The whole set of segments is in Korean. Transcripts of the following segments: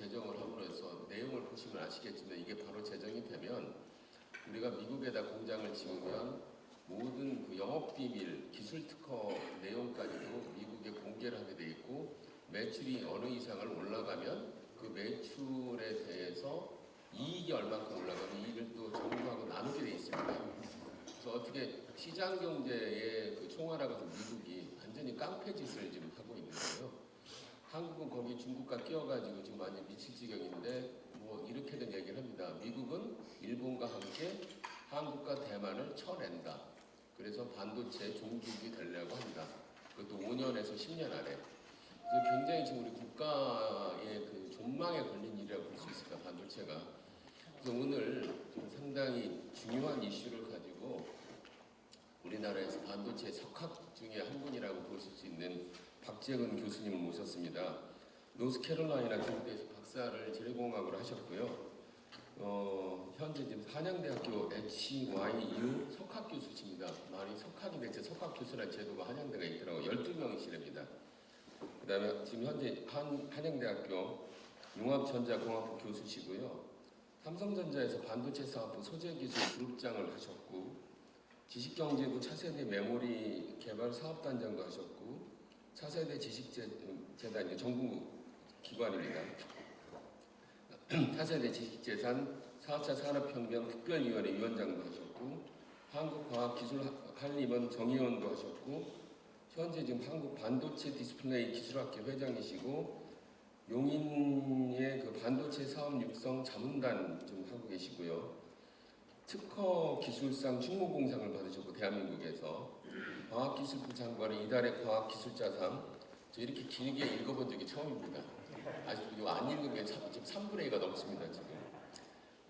제정을 함으로써 내용을 보시면 아시겠지만 이게 바로 제정이 되면 우리가 미국에다 공장을 지으면 모든 그 영업 비밀, 기술 특허 내용까지도 미국에 공개를 하게 돼 있고 매출이 어느 이상을 올라가면 그 매출에 대해서 이익이 얼마큼 올라가면 이익을 또 정부하고 나누게 돼 있습니다. 그래서 어떻게 시장 경제의 그 총알아가서 미국이 완전히 깡패 짓을 지금 하고 있는 거예요. 한국은 거기 중국과 끼어가지고 지금 완전 미칠 지경인데 뭐 이렇게든 얘기를 합니다. 미국은 일본과 함께 한국과 대만을 쳐낸다. 그래서 반도체 종주국이 되려고 한다. 그것도 5년에서 10년 안에. 그래서 굉장히 지금 우리 국가의 그 존망에 걸린 일이라고 볼 수 있습니다. 반도체가. 그래서 오늘 좀 상당히 중요한 이슈를 가지고 우리나라에서 반도체 석학 중에 한 분이라고 보실 수 있는 박재근 교수님을 모셨습니다. 노스캐롤라이나 주대에서 박사를 재료공학으로 하셨고요. 현재 지금 한양대학교 HYU 석학 교수십니다. 많이 석학이 대체 석학 교수라는 제도가 한양대가 있더라고요. 12명이시랍니다. 그 다음에 지금 현재 한양대학교 융합전자공학부 교수시고요. 삼성전자에서 반도체 사업부 소재기술 그룹장을 하셨고 지식경제부 차세대 메모리 개발 사업단장도 하셨고 차세대 지식재단 정부 기관입니다. 차세대 지식재산 4차 산업혁명 특별위원회 위원장도 하셨고 한국과학기술한림원 정의원도 하셨고 현재 지금 한국 반도체 디스플레이 기술학회 회장이시고 용인의 그 반도체 사업 육성 자문단 좀 하고 계시고요. 특허 기술상 충무공상을 받으셨고 대한민국에서 과학기술부 장관의 이달의 과학기술자상 저 이렇게 길게 읽어본 적이 처음입니다. 아직도 이거 안 읽으면 지금 3분의 2가 넘습니다. 지금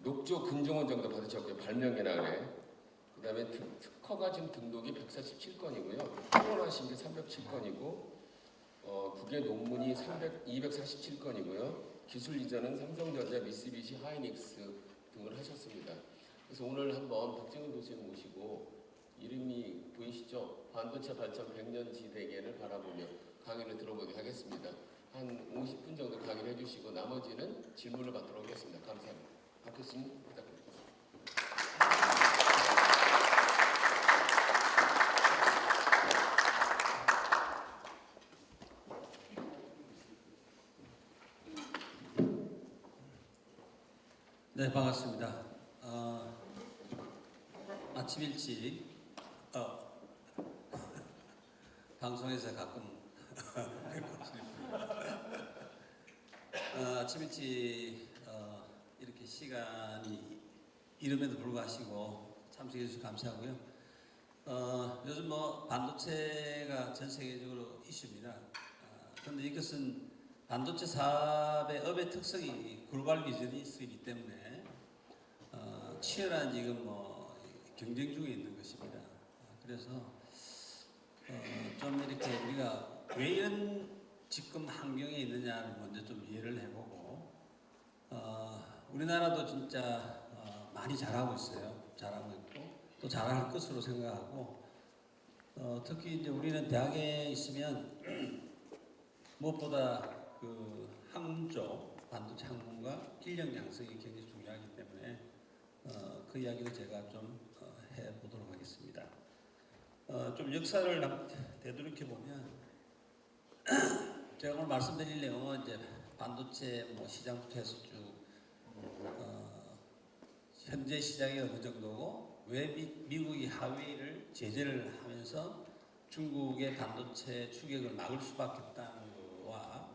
녹조 근종원 정도 받으셨고요. 발명회란에 그 다음에 특허가 지금 등록이 147건이고요. 토론하신 게 307건이고 국외 논문이 247건이고요. 기술 이전은 삼성전자, 미쓰비시, 하이닉스 등을 하셨습니다. 그래서 오늘 한번 박재근 교수님 모시고 이름이 보이시죠? 반도체 발전 100년지 대계를 바라보며 강의를 들어보도록 하겠습니다. 한 50분 정도 강의를 해주시고 나머지는 질문을 받도록 하겠습니다. 감사합니다. 박 교수님 부탁드립니다. 네, 반갑습니다. 아침 일찍 방송에서 가끔 아침 일찍 이렇게 시간이 이름에도 불구하고 참석해 주셔서 감사하고요. 요즘 뭐 반도체가 전 세계적으로 이슈입니다. 그런데 이것은 반도체 사업의 업의 특성이 글로벌 비즈니스이기 때문에 치열한 지금 뭐 경쟁 중에 있는 것입니다. 그래서 좀 이렇게 우리가 왜 이런 지금 환경에 있느냐를 먼저 좀 이해를 해보고 우리나라도 진짜 많이 잘하고 있어요. 잘하고 있고 또 잘할 것으로 생각하고 특히 이제 우리는 대학에 있으면 무엇보다 그 학문 쪽 반도체 학문과 인력 양성이 굉장히 중요하기 때문에 그 이야기를 제가 좀 해보도록 하겠습니다. 좀 역사를 되돌이켜 보면 제가 오늘 말씀드릴 내용은 이제 반도체 뭐 시장부터 해서 쭉 현재 시장이 어느 정도고 왜 미국이 하웨이를 제재를 하면서 중국의 반도체 추격을 막을 수밖에 없다는 거와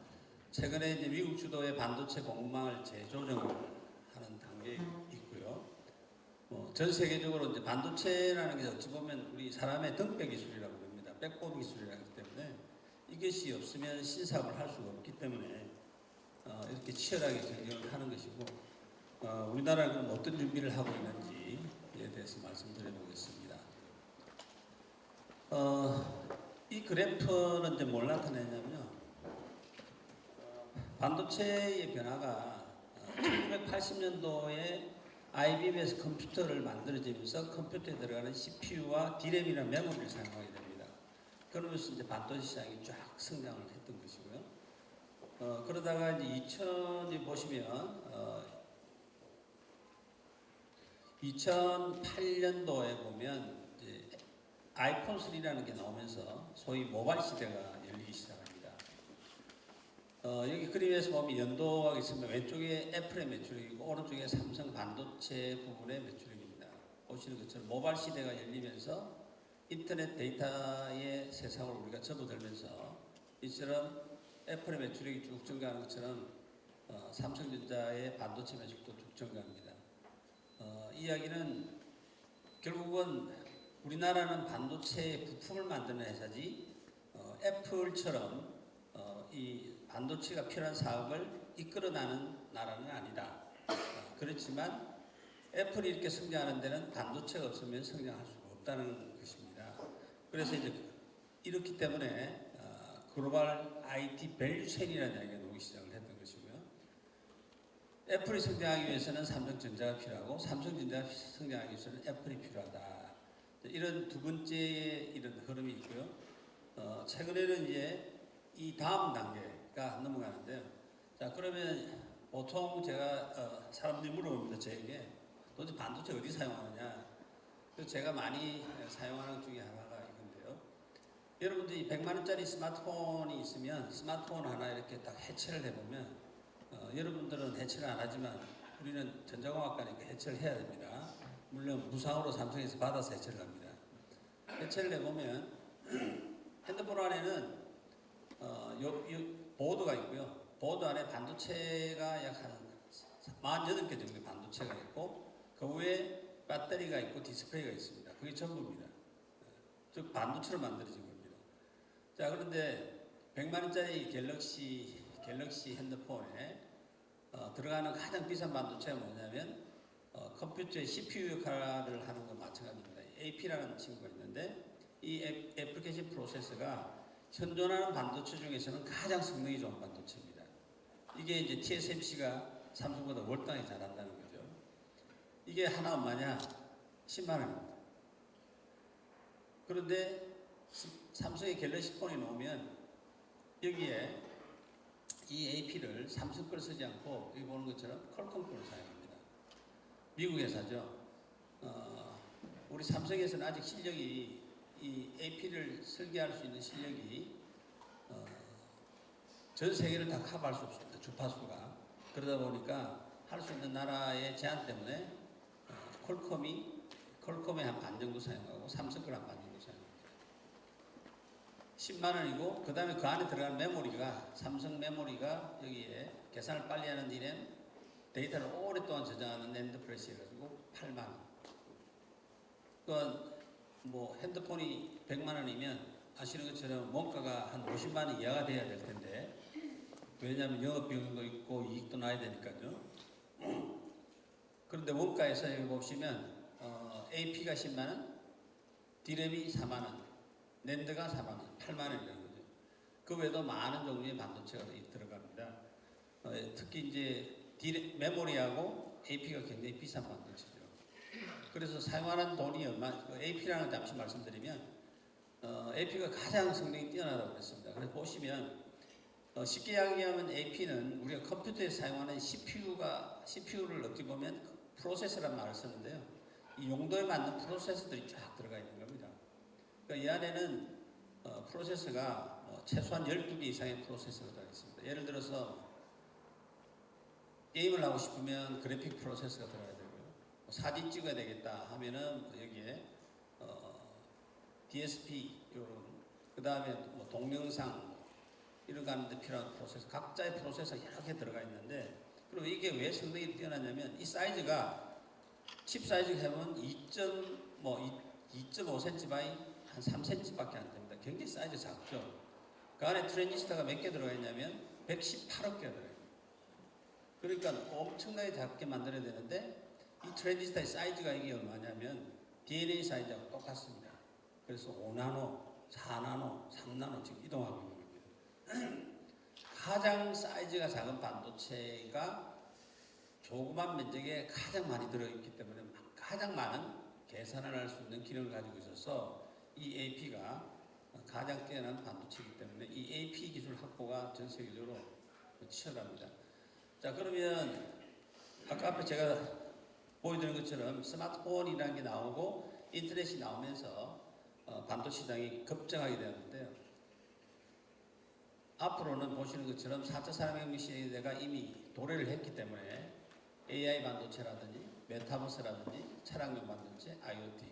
최근에 이제 미국 주도의 반도체 공급망을 재조정을 하는 단계에 있고요. 전 세계적으로 이제 반도체라는 게 어찌 보면 우리 사람의 등배 기술이라고 합니다. 백본 기술이라고 하기 때문에 이것이 없으면 신사업을 할 수가 없기 때문에 이렇게 치열하게 경쟁을 하는 것이고 우리나라는 어떤 준비를 하고 있는지에 대해서 말씀드려 보겠습니다. 이 그래프는 이제 뭘 나타내냐면 반도체의 변화가 1980년도에 IBM에서 컴퓨터를 만들어지면서 컴퓨터에 들어가는 CPU와 D램이나 메모리를 사용하게 됩니다. 그러면서 이제 반도체 시장이 쫙 성장을 했던 것이고요. 그러다가 이제 2000이 보시면 2008년도에 보면 이제 아이폰 3라는 게 나오면서 소위 모바일 시대가 열리기 시작합니다. 여기 그림에서 보면 연도가 있습니다. 왼쪽에 애플의 매출액이고 오른쪽에 삼성 반도체 부분의 매출액입니다. 보시는 것처럼 모바일 시대가 열리면서 인터넷 데이터의 세상을 우리가 접어들면서 이처럼 애플의 매출액이 쭉 증가하는 것처럼 삼성전자의 반도체 매출도 쭉 증가합니다. 이야기는 결국은 우리나라는 반도체 부품을 만드는 회사지 애플처럼 이 반도체가 필요한 사업을 이끌어나는 나라는 아니다. 그렇지만 애플이 이렇게 성장하는 데는 반도체가 없으면 성장할 수가 없다는 것입니다. 그래서 이제 이렇기 때문에 글로벌 IT 밸류체인이라는 이야기가 나오기 시작을 했던 것이고요. 애플이 성장하기 위해서는 삼성전자가 필요하고 삼성전자가 성장하기 위해서는 애플이 필요하다. 이런 두 번째의 이런 흐름이 있고요. 최근에는 이제 이 다음 단계가 넘어가는데요. 자, 그러면 보통 제가 사람들이 물어봅니다. 저에게 도대체 반도체 어디 사용하느냐? 그래서 제가 많이 사용하는 것 중에 하나가 이건데요. 여러분들이 100만 원짜리 스마트폰이 있으면 스마트폰 하나 이렇게 딱 해체를 해보면 여러분들은 해체를 안 하지만 우리는 전자공학과니까 해체를 해야 됩니다. 물론 무상으로 삼성에서 받아서 해체를 합니다. 해체를 해보면 핸드폰 안에는 보드가 있고요. 보드 안에 반도체가 약 한 48개 정도의 반도체가 있고 그 위에 배터리가 있고 디스플레이가 있습니다. 그게 전부입니다. 즉 반도체로 만들어진 겁니다. 자, 그런데 100만 원짜리 갤럭시 핸드폰에 들어가는 가장 비싼 반도체가 뭐냐면 컴퓨터의 CPU 역할을 하는 것 마찬가지입니다. AP라는 친구가 있는데 이 애플리케이션 프로세서가 현존하는 반도체 중에서는 가장 성능이 좋은 반도체입니다. 이게 이제 TSMC가 삼성보다 월등하게 잘한다는 거죠. 이게 하나 얼마냐? 10만 원입니다. 그런데 삼성의 갤럭시 폰이 나오면 여기에 이 AP를 삼성 걸 쓰지 않고 여기 보는 것처럼 퀄컴 걸 사용합니다. 미국 회사죠. 우리 삼성에서는 아직 실력이 이 AP를 설계할 수 있는 실력이 전 세계를 다 커버할 수 없습니다. 주파수가. 그러다 보니까 할 수 있는 나라의 제한 때문에 퀄컴의 한 반 정도 사용하고 삼성 걸 한 반 정도 사용합니다. 10만 원이고 그 다음에 그 안에 들어가는 메모리가 삼성 메모리가 여기에 계산을 빨리 하는 디램 데이터를 오랫동안 저장하는 낸드 프레스 해가지고 8만 원. 그건 뭐 핸드폰이 100만 원이면 아시는 것처럼 원가가 한 50만 원 이하가 돼야 될 텐데 왜냐하면 영업비용도 있고 이익도 나야 되니까요. 그런데 원가에서 여기 보시면 AP가 10만 원, 디램이 4만 원, 낸드가 4만 원, 8만 원이라는 거죠. 그 외에도 많은 종류의 반도체가 들어갑니다. 특히 이제 메모리하고 AP가 굉장히 비싼 반도체죠. 그래서 사용하는 돈이 AP라는 걸 잠시 말씀드리면 AP가 가장 성능이 뛰어나다고 그랬습니다. 그래서 보시면 쉽게 이야기하면 AP는 우리가 컴퓨터에 사용하는 CPU를 어떻게 보면 프로세서란 말을 쓰는데요. 이 용도에 맞는 프로세서들이 쫙 들어가 있는 겁니다. 그러니까 이 안에는 프로세서가 최소한 12개 이상의 프로세서가 들어가 있습니다. 예를 들어서 게임을 하고 싶으면 그래픽 프로세서가 들어가야 되고요. 사진 찍어야 되겠다 하면은 여기에 DSP 이런 그 다음에 뭐 동영상 이런 거 하는데 필요한 프로세서 각자의 프로세서 여러 개 들어가 있는데 그리고 이게 왜 성능이 뛰어나냐면 이 사이즈가 칩 사이즈가 하면 2.5cm 바이 한 3cm밖에 안 됩니다. 굉장히 사이즈 작죠. 그 안에 트랜지스터가 몇 개 들어가 있냐면 118억 개가 들어가 있습니다. 그러니까 엄청나게 작게 만들어야 되는데 이 트랜지스터의 사이즈가 이게 얼마냐면 DNA 사이즈하고 똑같습니다. 그래서 5나노, 4나노, 3나노 지금 이동하고 있는 겁니다. 가장 사이즈가 작은 반도체가 조그만 면적에 가장 많이 들어있기 때문에 가장 많은 계산을 할 수 있는 기능을 가지고 있어서 이 AP가 가장 뛰어난 반도체이기 때문에 이 AP 기술 확보가 전 세계적으로 치열합니다. 자, 그러면 아까 앞에 제가 보여드린 것처럼 스마트폰이라는 게 나오고 인터넷이 나오면서 반도체 시장이 급증하게 되었는데요. 앞으로는 보시는 것처럼 4차 산업혁명 시대가 이미 도래를 했기 때문에 AI 반도체라든지 메타버스라든지 차량용 반도체, IoT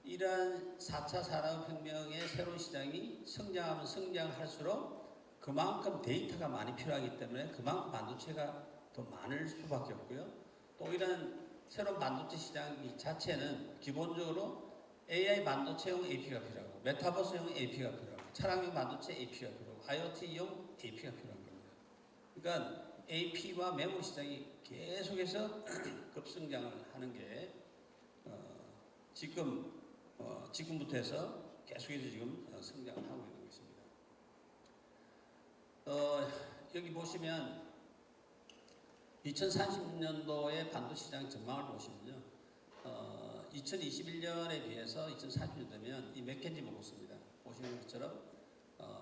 이러한 4차 산업혁명의 새로운 시장이 성장하면 성장할수록 그만큼 데이터가 많이 필요하기 때문에 그만큼 반도체가 더 많을 수밖에 없고요. 또 이런 새로운 반도체 시장 자체는 기본적으로 AI 반도체용 AP가 필요하고 메타버스용 AP가 필요하고 차량용 반도체 AP가 필요하고 IoT용 AP가 필요한 겁니다. 그러니까 AP와 메모리 시장이 계속해서 급성장을 하는 게 지금부터 해서 계속해서 지금 성장을 하고 있는 것입니다. 여기 보시면 2030년도의 반도체 시장 전망을 보시면요. 2021년에 비해서 2030년 되면 이 맥켄지 보고서입니다. 보시는 것처럼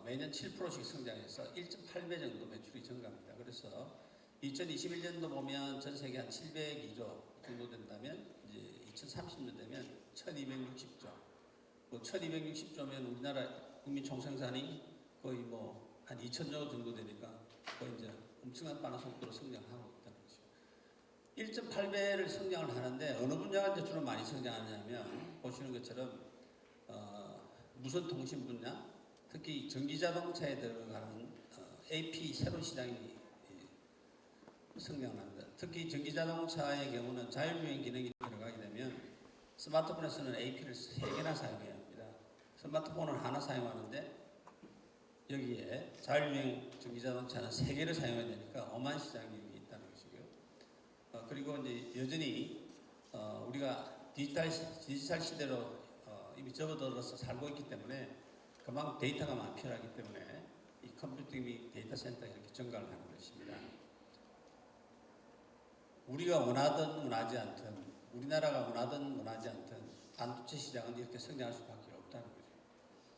매년 7%씩 성장해서 1.8배 정도 매출이 증가합니다. 그래서 2021년도 보면 전 세계 한 702조 정도 된다면 이제 2030년 되면 1260조. 1260조면 우리나라 국민 총생산이 거의 뭐 한 2000조 정도 되니까 거의 이제 엄청난 빠른 속도로 성장하고 있다는 것이죠. 1.8배를 성장을 하는데 어느 분야가 이제 주로 많이 성장하냐면 보시는 것처럼 무선 통신 분야, 특히 전기 자동차에 들어가는 AP 새로운 시장이 성장합니다. 특히 전기 자동차의 경우는 자율주행 기능이 들어가게 되면 스마트폰에서는 AP를 3개나 사용해야 합니다. 스마트폰을 하나 사용하는데 여기에 자율주행 전기 자동차는 3개를 사용해야 되니까 어마한 시장이 여기 있다는 것이고요. 그리고 이제 여전히 우리가 디지털 시대로 이미 접어들어서 살고 있기 때문에 그만큼 데이터가 많이 필요하기 때문에 이 컴퓨팅 및 데이터 센터가 이렇게 증가를 하는 것입니다. 우리가 원하든 원하지 않든 우리나라가 원하든 원하지 않든 반도체 시장은 이렇게 성장할 수밖에 없다는 거죠.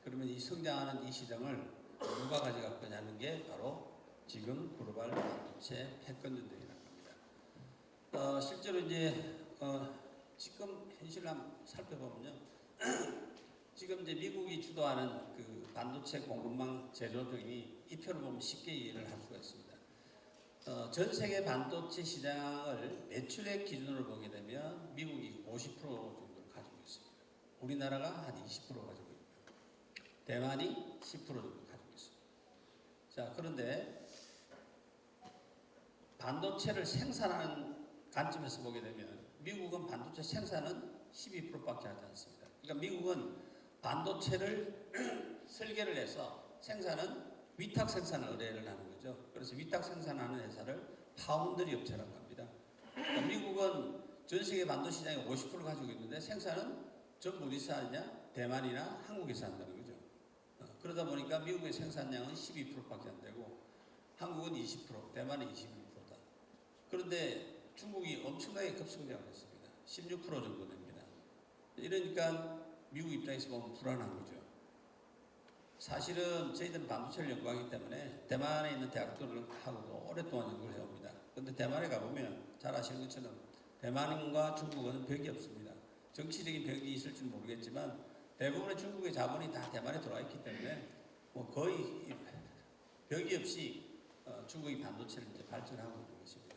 그러면 이 성장하는 이 시장을 누가 가져갈 거냐는 게 바로 지금 글로벌 반도체 패권 전쟁이라는 겁니다. 실제로 이제 지금 현실을 한번 살펴보면요. 지금 이제 미국이 주도하는 그 반도체 공급망 제조 등이 이 표를 보면 쉽게 이해를 할 수가 있습니다. 전 세계 반도체 시장을 매출액 기준으로 보게 되면 미국이 50% 정도를 가지고 있습니다. 우리나라가 한 20% 가지고 있고요. 대만이 10% 정도 가지고 있습니다. 자, 그런데 반도체를 생산하는 관점에서 보게 되면 미국은 반도체 생산은 12%밖에 하지 않습니다. 그러니까 미국은 반도체를 설계를 해서 생산은 위탁 생산을 의뢰를 하는 거죠. 그래서 위탁 생산하는 회사를 파운드리 업체라고 합니다. 그러니까 미국은 전 세계 반도체 시장의 50% 가지고 있는데 생산은 전부 어디서 하느냐? 대만이나 한국에서 한다는 거죠. 그러다 보니까 미국의 생산량은 12%밖에 안 되고 한국은 20%, 대만은 21%다. 그런데 중국이 엄청나게 급성장을 했습니다. 16% 정도 됩니다. 이러니까 미국 입장에서 보면 불안한 거죠. 사실은 저희들은 반도체를 연구하기 때문에 대만에 있는 대학들하고도 오랫동안 연구를 해옵니다. 그런데 대만에 가보면 잘 아시는 것처럼 대만과 중국은 벽이 없습니다. 정치적인 벽이 있을지 모르겠지만 대부분의 중국의 자본이 다 대만에 들어와 있기 때문에 뭐 거의 벽이 없이 중국이 반도체를 이제 발전하고 있는 것입니다.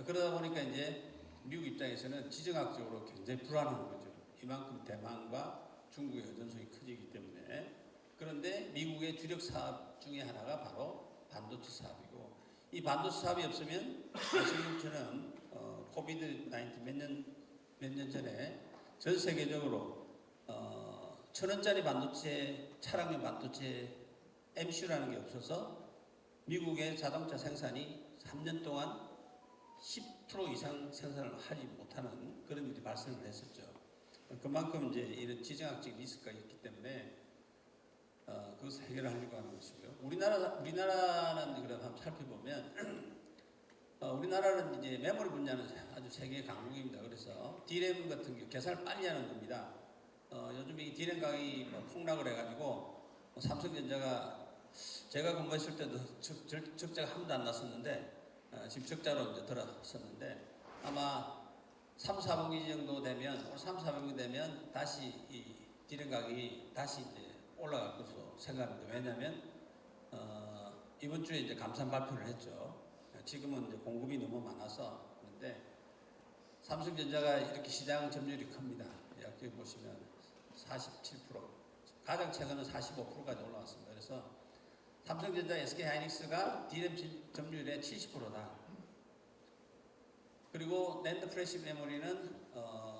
그러다 보니까 이제 미국 입장에서는 지정학적으로 굉장히 불안한 거죠. 이만큼 대만과 중국의 의존성이 커지기 때문에. 그런데 미국의 주력 사업 중에 하나가 바로 반도체 사업이고 이 반도체 사업이 없으면 지금처럼 코비드 19 몇 년 전에 전 세계적으로 1,000원짜리 반도체 차량용 반도체 MCU라는 게 없어서 미국의 자동차 생산이 3년 동안 10% 이상 생산을 하지 못하는 그런 일이 발생을 했었죠. 그만큼 이제 이런 지정학적 리스크가 있기 때문에 그것을 해결하려고 하는 것이고요. 우리나라는 그럼 한번 살펴보면 우리나라는 이제 메모리 분야는 아주 세계 강국입니다. 그래서 D램 같은 경우 계산을 빨리 하는 겁니다. 요즘 이 D램 가격이 폭락을 해가지고 삼성전자가 제가 공부했을 때도 적자가 한 번도 안 났었는데 지금 적자로 이제 들어섰는데 아마 3, 4분기 정도 되면 올 3, 4분기 되면 다시 이 디램 가격이 다시 이제 올라갈 것으로 생각합니다. 왜냐하면 이번 주에 이제 감산 발표를 했죠. 지금은 이제 공급이 너무 많아서 그런데 삼성전자가 이렇게 시장 점유율이 큽니다. 여기 보시면 47%, 가장 최근은 45%까지 올라왔습니다. 그래서 삼성전자, SK하이닉스가 D램 점유율의 70%다. 그리고 낸드 플래시 메모리는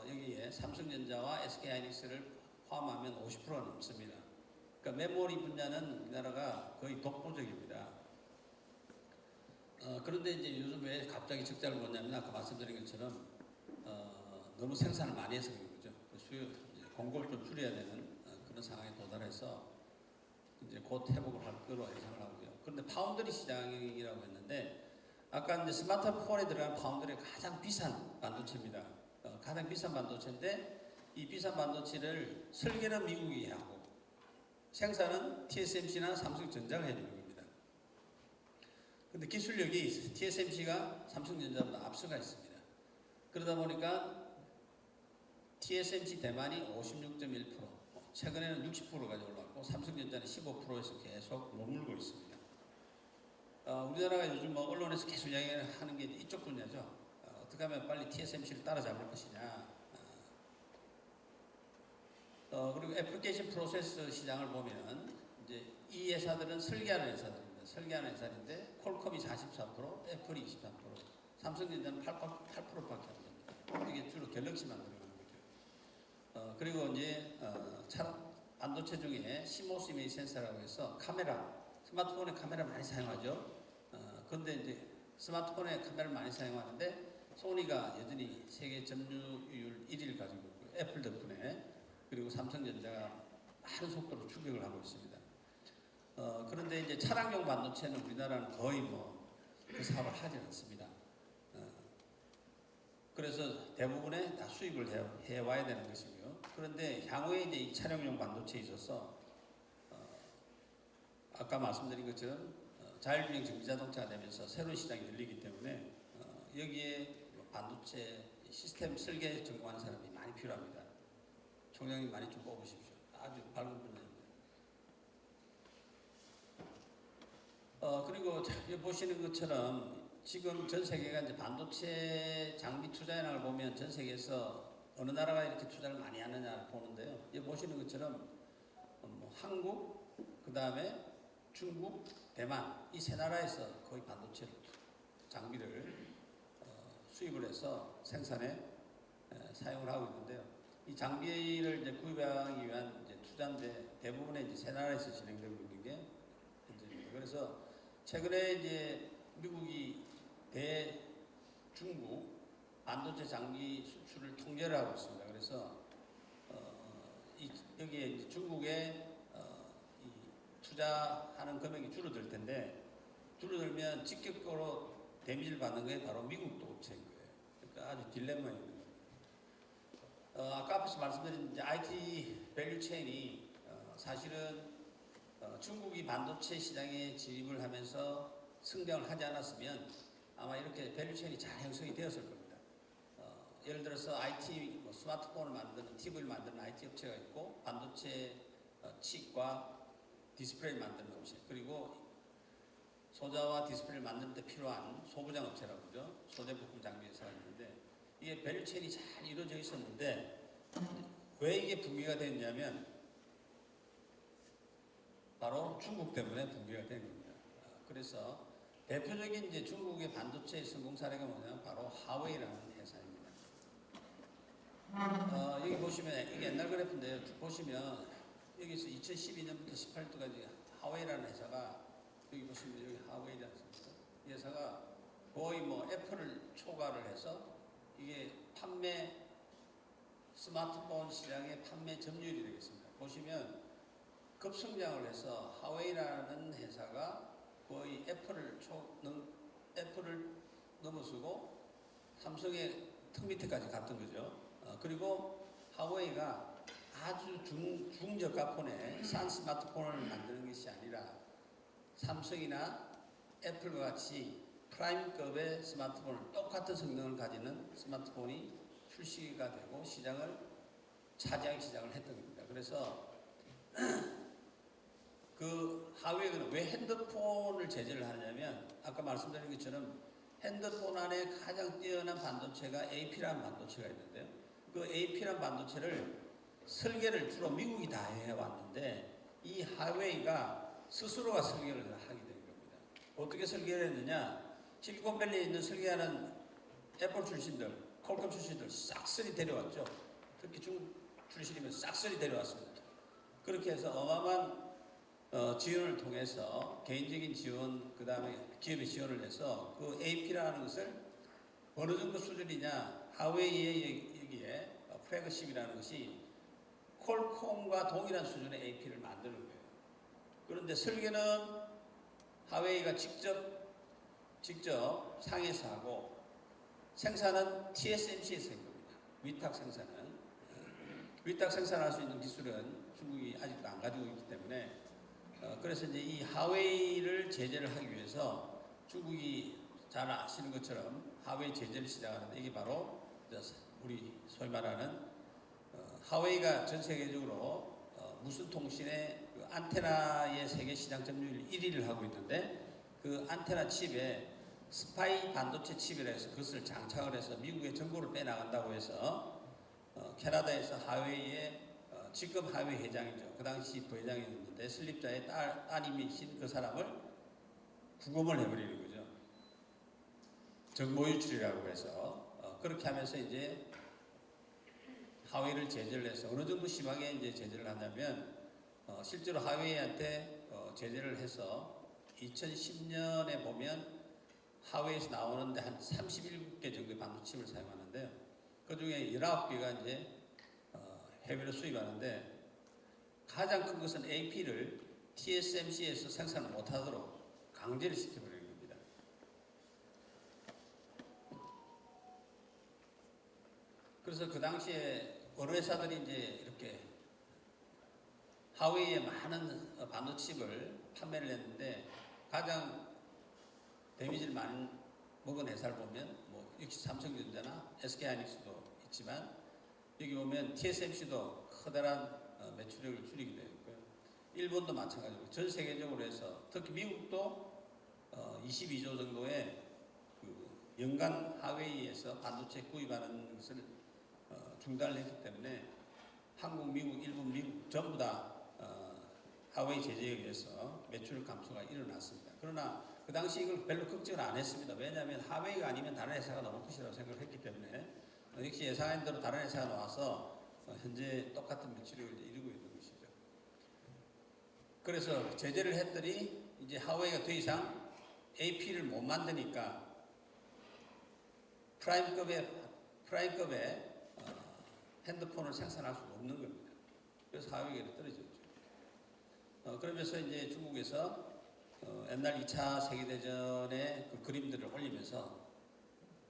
여기에 삼성전자와 SK하이닉스를 포함하면 50%가 넘습니다. 그러니까 메모리 분야는 우리나라가 거의 독보적입니다. 그런데 이제 요즘 왜 갑자기 적자를 보냐면 아까 말씀드린 것처럼 너무 생산을 많이 해서 그런 거죠. 수요, 이제 공급을 좀 줄여야 되는 그런 상황에 도달해서 이제 곧 회복을 할 거로 예상을 하고요. 그런데 파운드리 시장이라고 했는데 아까 이제 스마트폰에 들어간 파운드리가 가장 비싼 반도체입니다. 가장 비싼 반도체인데 이 비싼 반도체를 설계는 미국이 하고 생산은 TSMC나 삼성전자가 해주는 겁니다. 근데 기술력이 TSMC가 삼성전자보다 앞서가 있습니다. 그러다 보니까 TSMC 대만이 56.1%, 최근에는 60%까지 올랐고 삼성전자는 15%에서 계속 머물고 있습니다. 우리나라가 요즘 뭐 언론에서 계속 이야기하는 게 이쪽 분야죠. 어떻게 하면 빨리 TSMC를 따라잡을 것이냐. 그리고 애플리케이션 프로세스 시장을 보면 이제 이 회사들은 설계하는 회사들입니다. 설계하는 회사인데 퀄컴이 44%, 애플이 23%, 삼성전자는 8%밖에 안 됩니다. 이게 주로 갤럭시만 들어가는 거죠. 그리고 이제 반도체 중에 CMOS 이미지 센서라고 해서 카메라, 스마트폰에 카메라 많이 사용하죠. 그런데 이제 스마트폰에 카메라를 많이 사용하는데 소니가 여전히 세계 점유율 1위를 가지고 있고요. 애플 덕분에. 그리고 삼성전자가 많은 속도로 추격을 하고 있습니다. 그런데 이제 차량용 반도체는 우리나라는 거의 뭐 그 사업을 하지 않습니다. 그래서 대부분의 다 수입을 해와야 되는 것이고요. 그런데 향후에 이제 이 차량용 반도체에 있어서 아까 말씀드린 것처럼 자율주행 전기자동차가 되면서 새로운 시장이 열리기 때문에 여기에 반도체 시스템 설계 전공하는 사람이 많이 필요합니다. 총장님 많이 좀 뽑으십시오. 아주 밝은 분야입니다. 그리고 여기 보시는 것처럼 지금 전 세계가 이제 반도체 장비 투자 현황을 보면 전 세계에서 어느 나라가 이렇게 투자를 많이 하느냐를 보는데요. 여기 보시는 것처럼 뭐 한국, 그 다음에 중국, 대만 이 세 나라에서 거의 반도체 장비를 수입을 해서 생산에 사용을 하고 있는데요. 이 장비를 이제 구입하기 위한 이제 투자인데 대부분의 이제 세 나라에서 진행되고 있는 게 현재입니다. 그래서 최근에 이제 미국이 대중국 반도체 장비 수출을 통제를 하고 있습니다. 그래서 여기에 이제 중국에 이 투자하는 금액이 줄어들 텐데 줄어들면 직접적으로 데미지를 받는 게 바로 미국 업체인 거예요. 그러니까 아주 딜레마에 있는 거예요. 아까 앞에서 말씀드린 이제 IT 밸류 체인이 사실은 중국이 반도체 시장에 진입을 하면서 성장을 하지 않았으면 아마 이렇게 밸류 체인이 잘 형성이 되었을 겁니다. 예를 들어서 IT, 뭐 스마트폰을 만드는, TV를 만드는 IT 업체가 있고 반도체 칩과 디스플레이를 만드는 업체, 그리고 소자와 디스플레이를 만드는 데 필요한 소부장 업체라고 그러죠. 소재 부품 장비 회사가 있는데 이게 밸류 체인이 잘 이루어져 있었는데 왜 이게 붕괴가 됐냐면 바로 중국 때문에 붕괴가 된 겁니다. 그래서 대표적인 이제 중국의 반도체 성공 사례가 뭐냐면 바로 하웨이라는 회사입니다. 여기 보시면 이게 옛날 그래프인데요. 보시면 여기서 2012년부터 18년까지 하웨이라는 회사가 여기 보시면 여기 하웨이지 않습니까? 이 회사가 거의 뭐 애플을 초과를 해서 이게 스마트폰 시장의 판매 점유율이 되겠습니다. 보시면 급성장을 해서 하웨이라는 회사가 거의 애플을 넘어서고 삼성의 턱 밑에까지 갔던 거죠. 그리고 하웨이가 아주 중저가폰에 싼 스마트폰을 만드는 것이 아니라 삼성이나 애플과 같이 프라임급의 스마트폰을 똑같은 성능을 가지는 스마트폰이 출시가 되고 시장을 차지하기 시작을 했던 겁니다. 그래서 그 하웨이는 왜 핸드폰을 제재를 하냐면 아까 말씀드린 것처럼 핸드폰 안에 가장 뛰어난 반도체가 AP라는 반도체가 있는데요. 그 AP라는 반도체를 설계를 주로 미국이 다 해왔는데 이 하웨이가 스스로가 설계를 하게 된 겁니다. 어떻게 설계를 했느냐? 실리콘밸리에 있는 설계하는 애플 출신들, 퀄컴 출신들 싹쓸이 데려왔죠. 특히 중국 출신이면 싹쓸이 데려왔습니다. 그렇게 해서 어마어마한 지원을 통해서 개인적인 지원, 그 다음에 기업의 지원을 해서 그 AP라는 것을 어느 정도 수준이냐, 하웨이의 여기에 플래그십이라는 것이 퀄콤과 동일한 수준의 AP를 만드는 거예요. 그런데 설계는 하웨이가 직접 상해서 하고 생산은 TSMC에서 한 겁니다. 위탁 생산할 수 있는 기술은 중국이 아직도 안 가지고 있기 때문에 그래서 이제 이 하웨이를 제재를 하기 위해서 중국이 잘 아시는 것처럼 하웨이 제재를 시작하는데 이게 바로 우리 소위 말하는 하웨이가 전 세계적으로 무선 통신의 그 안테나의 세계 시장 점유율 1위를 하고 있는데 그 안테나 칩에 스파이 반도체 칩이라 해서 그것을 장착을 해서 미국의 정보를 빼나간다고 해서 캐나다에서 하웨이의 지금 하웨이 회장이죠. 그 당시 부회장이었는데 설립자의 따님이신 그 사람을 구금을 해버리는 거죠. 정보 유출이라고 해서 그렇게 하면서 이제 하웨이를 제재를 해서 어느 정도 심하게 이제 제재를 하냐면 실제로 하웨이한테 제재를 해서 2010년에 보면 하웨이에서 나오는데 한 37개 정도의 반도체를 사용하는데요. 그 중에 19개가 이제 해외로 수입하는데 가장 큰 것은 AP를 TSMC에서 생산을 못하도록 강제를 시켜버리는 겁니다. 그래서 그 당시에 어느 회사들이 이제 이렇게 하웨이에 많은 반도체를 판매를 했는데 가장 데미지를 많이 먹은 회사를 보면 뭐 역시 삼성전자나 SK하이닉스도 있지만 여기 보면 TSMC도 커다란 매출액을 줄이기도 했고요. 일본도 마찬가지고 전 세계적으로 해서 특히 미국도 22조 정도의 그 연간 하웨이에서 반도체 구입하는 것을 중단을 했기 때문에 한국, 미국, 일본, 미국 전부 다 하웨이 제재에 의해서 매출 감소가 일어났습니다. 그러나 그 당시 이걸 별로 걱정을 안 했습니다. 왜냐하면 하웨이가 아니면 다른 회사가 나올 것이라고 생각을 했기 때문에 역시 예상한 대로 다른 회사가 나와서 현재 똑같은 매출액을 이루고 있는 것이죠. 그래서 제재를 했더니 이제 하웨이가 더 이상 AP를 못 만드니까 프라임급의 핸드폰을 생산할 수 없는 겁니다. 그래서 하웨이가 떨어졌죠. 그러면서 이제 중국에서 옛날 2차 세계대전의 그 그림들을 올리면서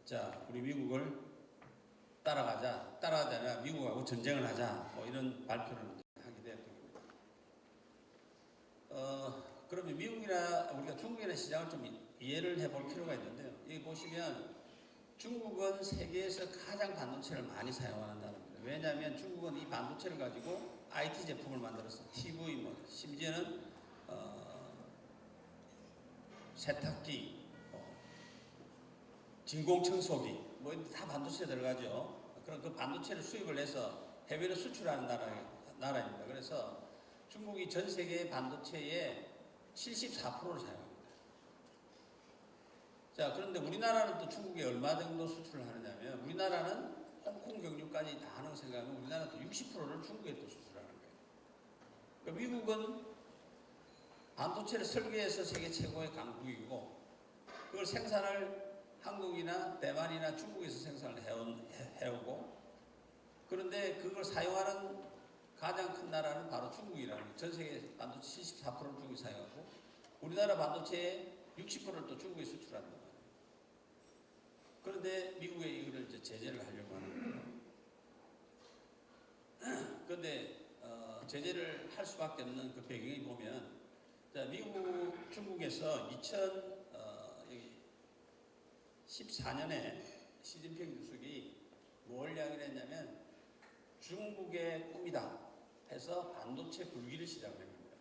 자, 우리 미국을 따라가자, 미국하고 전쟁을 하자, 뭐 이런 발표를 하게 되었던 겁니다. 그러면 미국이나 우리가 중국이나 시장을 좀 이해를 해볼 필요가 있는데요. 여기 보시면 중국은 세계에서 가장 반도체를 많이 사용하는 나라입니다. 왜냐하면 중국은 이 반도체를 가지고 IT 제품을 만들어서 TV, 뭐 심지어는 세탁기, 진공청소기, 뭐 다 반도체 들어가죠. 그런 그 반도체를 수입을 해서 해외로 수출하는 나라입니다. 그래서 중국이 전 세계 반도체의 74%를 사용합니다. 자, 그런데 우리나라는 또 중국에 얼마 정도 수출을 하느냐면 우리나라는 홍콩 경유까지 다 하는 생각하면 우리나라 또 60%를 중국에 또 수출하는 거예요. 그러니까 미국은 반도체를 설계해서 세계 최고의 강국이고 그걸 생산을 한국이나 대만이나 중국에서 생산을 해오고 그런데 그걸 사용하는 가장 큰 나라는 바로 중국이라는 거예요. 전 세계 반도체 74%를 중국이 사용하고 우리나라 반도체의 60%를 또 중국에 수출하는 거예요. 그런데 미국에 이거를 이제 제재를 하려고 하는 거예요. 그런데 제재를 할 수밖에 없는 그 배경이 보면 자, 중국에서 2014년에 시진핑 주석이 뭘 이야기를 했냐면 중국의 꿈이다 해서 반도체 굴기를 시작을 한 겁니다.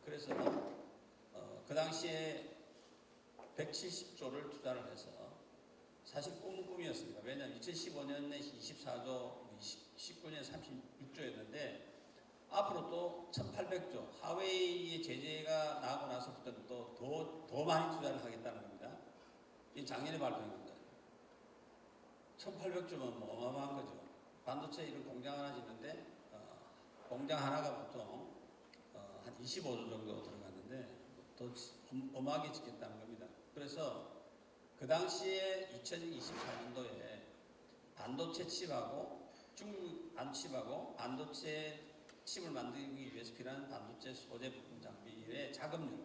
그래서 그 당시에 170조를 투자를 해서 사실 꿈은 꿈이었습니다. 왜냐하면 2015년에 24조, 19년에 36조였는데 앞으로 또 1800조, 하웨이의 제재가 나고 나서부터는 또 더 많이 투자를 하겠다는 겁니다. 이 작년에 발표한 겁니다. 1800조면 뭐 어마어마한 거죠. 반도체 이런 공장 하나 짓는데 공장 하나가 보통 한 25조 정도 들어갔는데 더 어마하게 짓겠다는 겁니다. 그래서 그 당시에 2024년도에 반도체 칩하고 중국 반도체칩하고 반도체 칩을 만들기 위해서 필요한 반도체 소재 부품 장비의 자금률,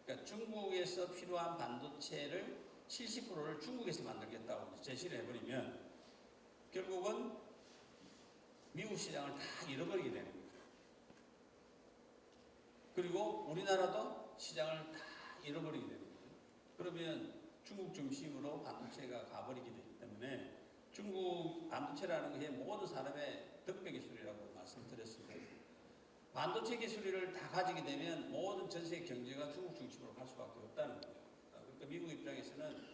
그러니까 중국에서 필요한 반도체를 70%를 중국에서 만들겠다고 제시를 해버리면 결국은 미국 시장을 다 잃어버리게 되는 거죠. 그리고 우리나라도 시장을 다 잃어버리게 되는 거죠. 그러면 중국 중심으로 반도체가 가버리게 되기 때문에 중국 반도체라는 것이 모든 사람의 덕배 기술이라고 말씀드렸습니다. 반도체 기술을 다 가지게 되면 모든 전 세계 경제가 중국 중심으로 갈 수밖에 없다는 거예요. 그러니까 미국 입장에서는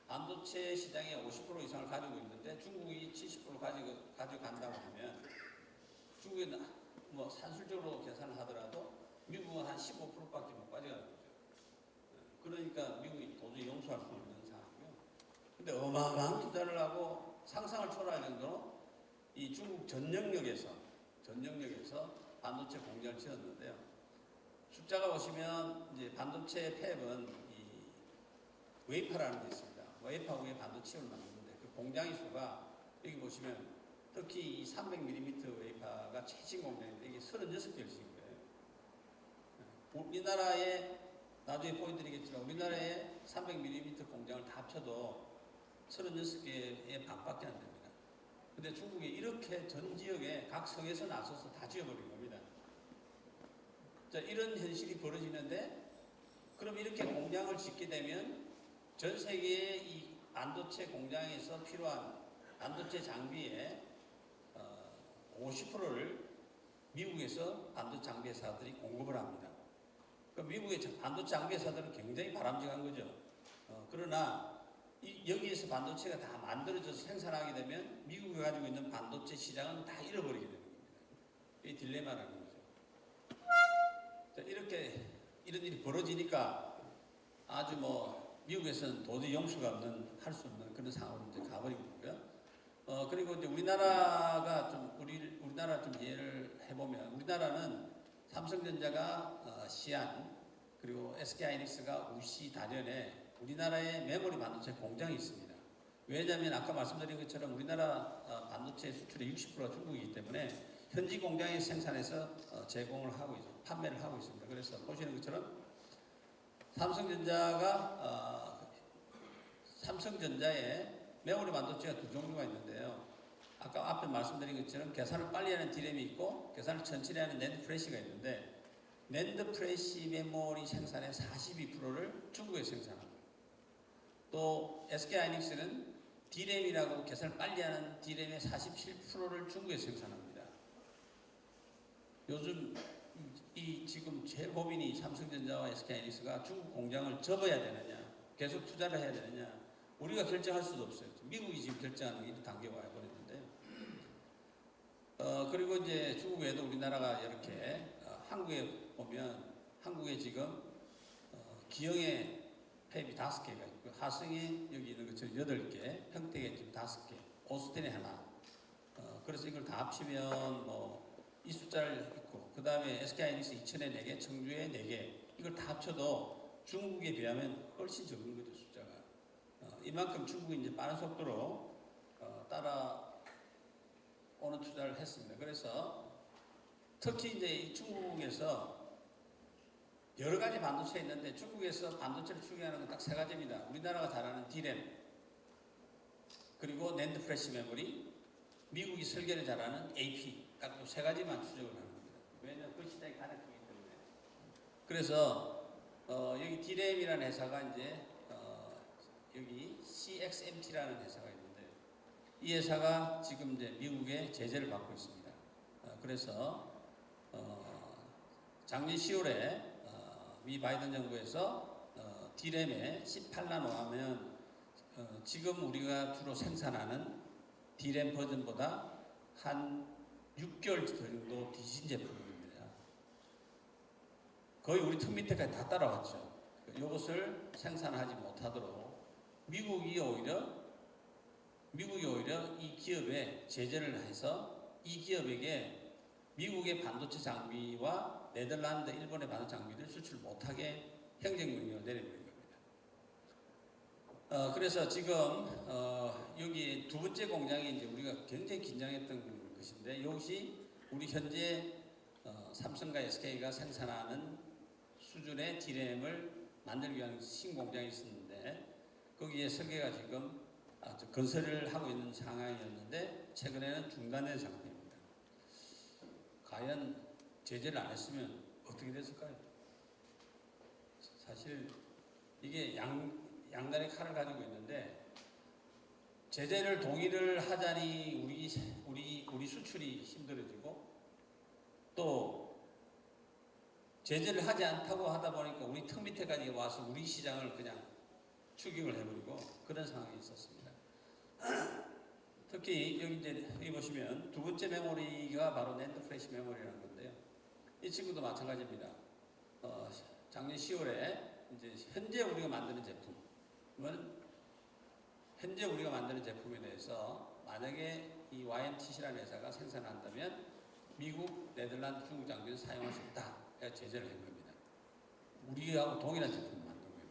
반도체 시장의 50% 이상을 가지고 있는데 중국이 70% 가져간다고 하면 중국은 뭐 산술적으로 계산을 하더라도 미국은 한 15%밖에 못 가져가는 거죠. 그러니까 미국이 도저히 용서할 수 없는 상황이고요. 근데 어마어마한 투자를 하고 상상을 초월할 정도로 이 중국 전 영역에서 반도체 공장을 지었는데요. 숫자가 보시면 이제 반도체 팹은 이 웨이퍼라는 게 있습니다. 웨이퍼 위에 반도체를 만드는데 그 공장의 수가 여기 보시면 특히 이 300mm 웨이퍼가 최신 공장인데 이게 36개를 지은 거예요. 우리나라에 나중에 보여드리겠지만 우리나라의 300mm 공장을 다 합쳐도 36개의 반밖에 안 됩니다. 근데 중국이 이렇게 전 지역에 각 성에서 나서서 다 지어버린 겁니다. 자, 이런 현실이 벌어지는데 그럼 이렇게 공장을 짓게 되면 전 세계의 이 반도체 공장에서 필요한 반도체 장비의 50%를 미국에서 반도체 장비 회사들이 공급을 합니다. 그럼 미국의 반도체 장비 회사들은 굉장히 바람직한 거죠. 그러나 여기에서 반도체가 다 만들어져서 생산하게 되면 미국이 가지고 있는 반도체 시장은 다 잃어버리게 되는 겁니다. 이 딜레마라는 거죠. 자, 이렇게 이런 일이 벌어지니까 아주 뭐 미국에서는 도저히 용서가 없는 할 수 없는 그런 상황으로 이제 가버리고 있고요. 그리고 이제 우리나라가 좀 우리나라 좀 이해를 해보면 우리나라는 삼성전자가 시안 그리고 SK하이닉스가 우시 다련에 우리나라의 메모리 반도체 공장이 있습니다. 왜냐하면 아까 말씀드린 것처럼 우리나라 반도체 수출의 60%가 중국이기 때문에 현지 공장에 생산해서 제공을 하고 있습니다. 판매를 하고 있습니다. 그래서 보시는 것처럼 삼성전자에 메모리 반도체가 두 종류가 있는데요. 아까 앞에 말씀드린 것처럼 계산을 빨리 하는 디램이 있고 계산을 천천히 하는 낸드 프레시가 있는데 낸드 프레시 메모리 생산의 42%를 중국에 생산합니다. 또 SK하이닉스는 디램이라고 계산을 빨리 하는 디램의 47%를 중국에 생산합니다. 요즘 지금 제일 고민이 삼성전자와 SK하이닉스가 중국 공장을 접어야 되느냐, 계속 투자를 해야 되느냐, 우리가 결정할 수도 없어요. 미국이 지금 결정하는 이 단계가 와버렸는데, 그리고 이제 중국 외에도 우리나라가 이렇게 한국에 보면 한국에 지금 기영에 팹이 5개가 있고 하성에 여기 있는 것처럼 8개, 평택에 지금 5개, 오스틴에 하나. 그래서 이걸 다 합치면 뭐 이 숫자를 있고 그 다음에 SK하이닉스 이천에 4개, 청주에 4개 이걸 다 합쳐도 중국에 비하면 훨씬 적은 거죠 숫자가. 이만큼 중국이 이제 빠른 속도로 따라오는 투자를 했습니다. 그래서 특히 이제 중국에서 여러 가지 반도체 있는데 중국에서 반도체를 추구하는 건 딱 3가지입니다. 우리나라가 잘 아는 디램, 그리고 낸드 프레시 메모리, 미국이 설계를 잘하는 AP, 딱 이 3가지만 추적을 하는 겁니다. 왜냐하면 그 시장이 가장 크기 때문에. 그래서 여기 디램이라는 회사가 이제 여기 CXMT라는 회사가 있는데 이 회사가 지금 이제 미국의 제재를 받고 있습니다. 그래서 작년 10월에 미 바이든 정부에서 디램의 18나노 하면 지금 우리가 주로 생산하는 디램 버전보다 한 6개월 정도 뒤진 제품입니다. 거의 우리 턱 밑에까지 다 따라왔죠. 이것을 생산하지 못하도록 미국이 오히려 이 기업에 제재를 해서 이 기업에게 미국의 반도체 장비와 네덜란드, 일본의 반도체 장비를 수출 못하게 행정명령을 내려버린 겁니다. 그래서 지금 여기 두 번째 공장이 이제 우리가 굉장히 긴장했던 것인데 이것이 우리 현재 삼성과 SK가 생산하는 수준의 디램을 만들기 위한 신공장이 있었는데 거기에 설계가 지금 건설을 하고 있는 상황이었는데 최근에는 중단된 상태입니다. 과연 제재를 안 했으면 어떻게 됐을까요? 사실 이게 양날의 칼을 가지고 있는데 제재를 동의를 하자니 우리 수출이 힘들어지고 또 제재를 하지 않다고 하다 보니까 우리 턱 밑에까지 와서 우리 시장을 그냥 추격을 해버리고 그런 상황이 있었습니다. 특히 여기 보시면 두 번째 메모리가 바로 낸드 플래시 메모리라는 건데요. 이 친구도 마찬가지입니다. 작년 10월에 이제 현재 우리가 만드는 제품에 대해서 만약에 이 YMTC라는 회사가 생산한다면 미국, 네덜란드, 중국 장비를 사용할 수 없다. 그래서 제재를 한 겁니다. 우리하고 동일한 제품을 만든 거예요.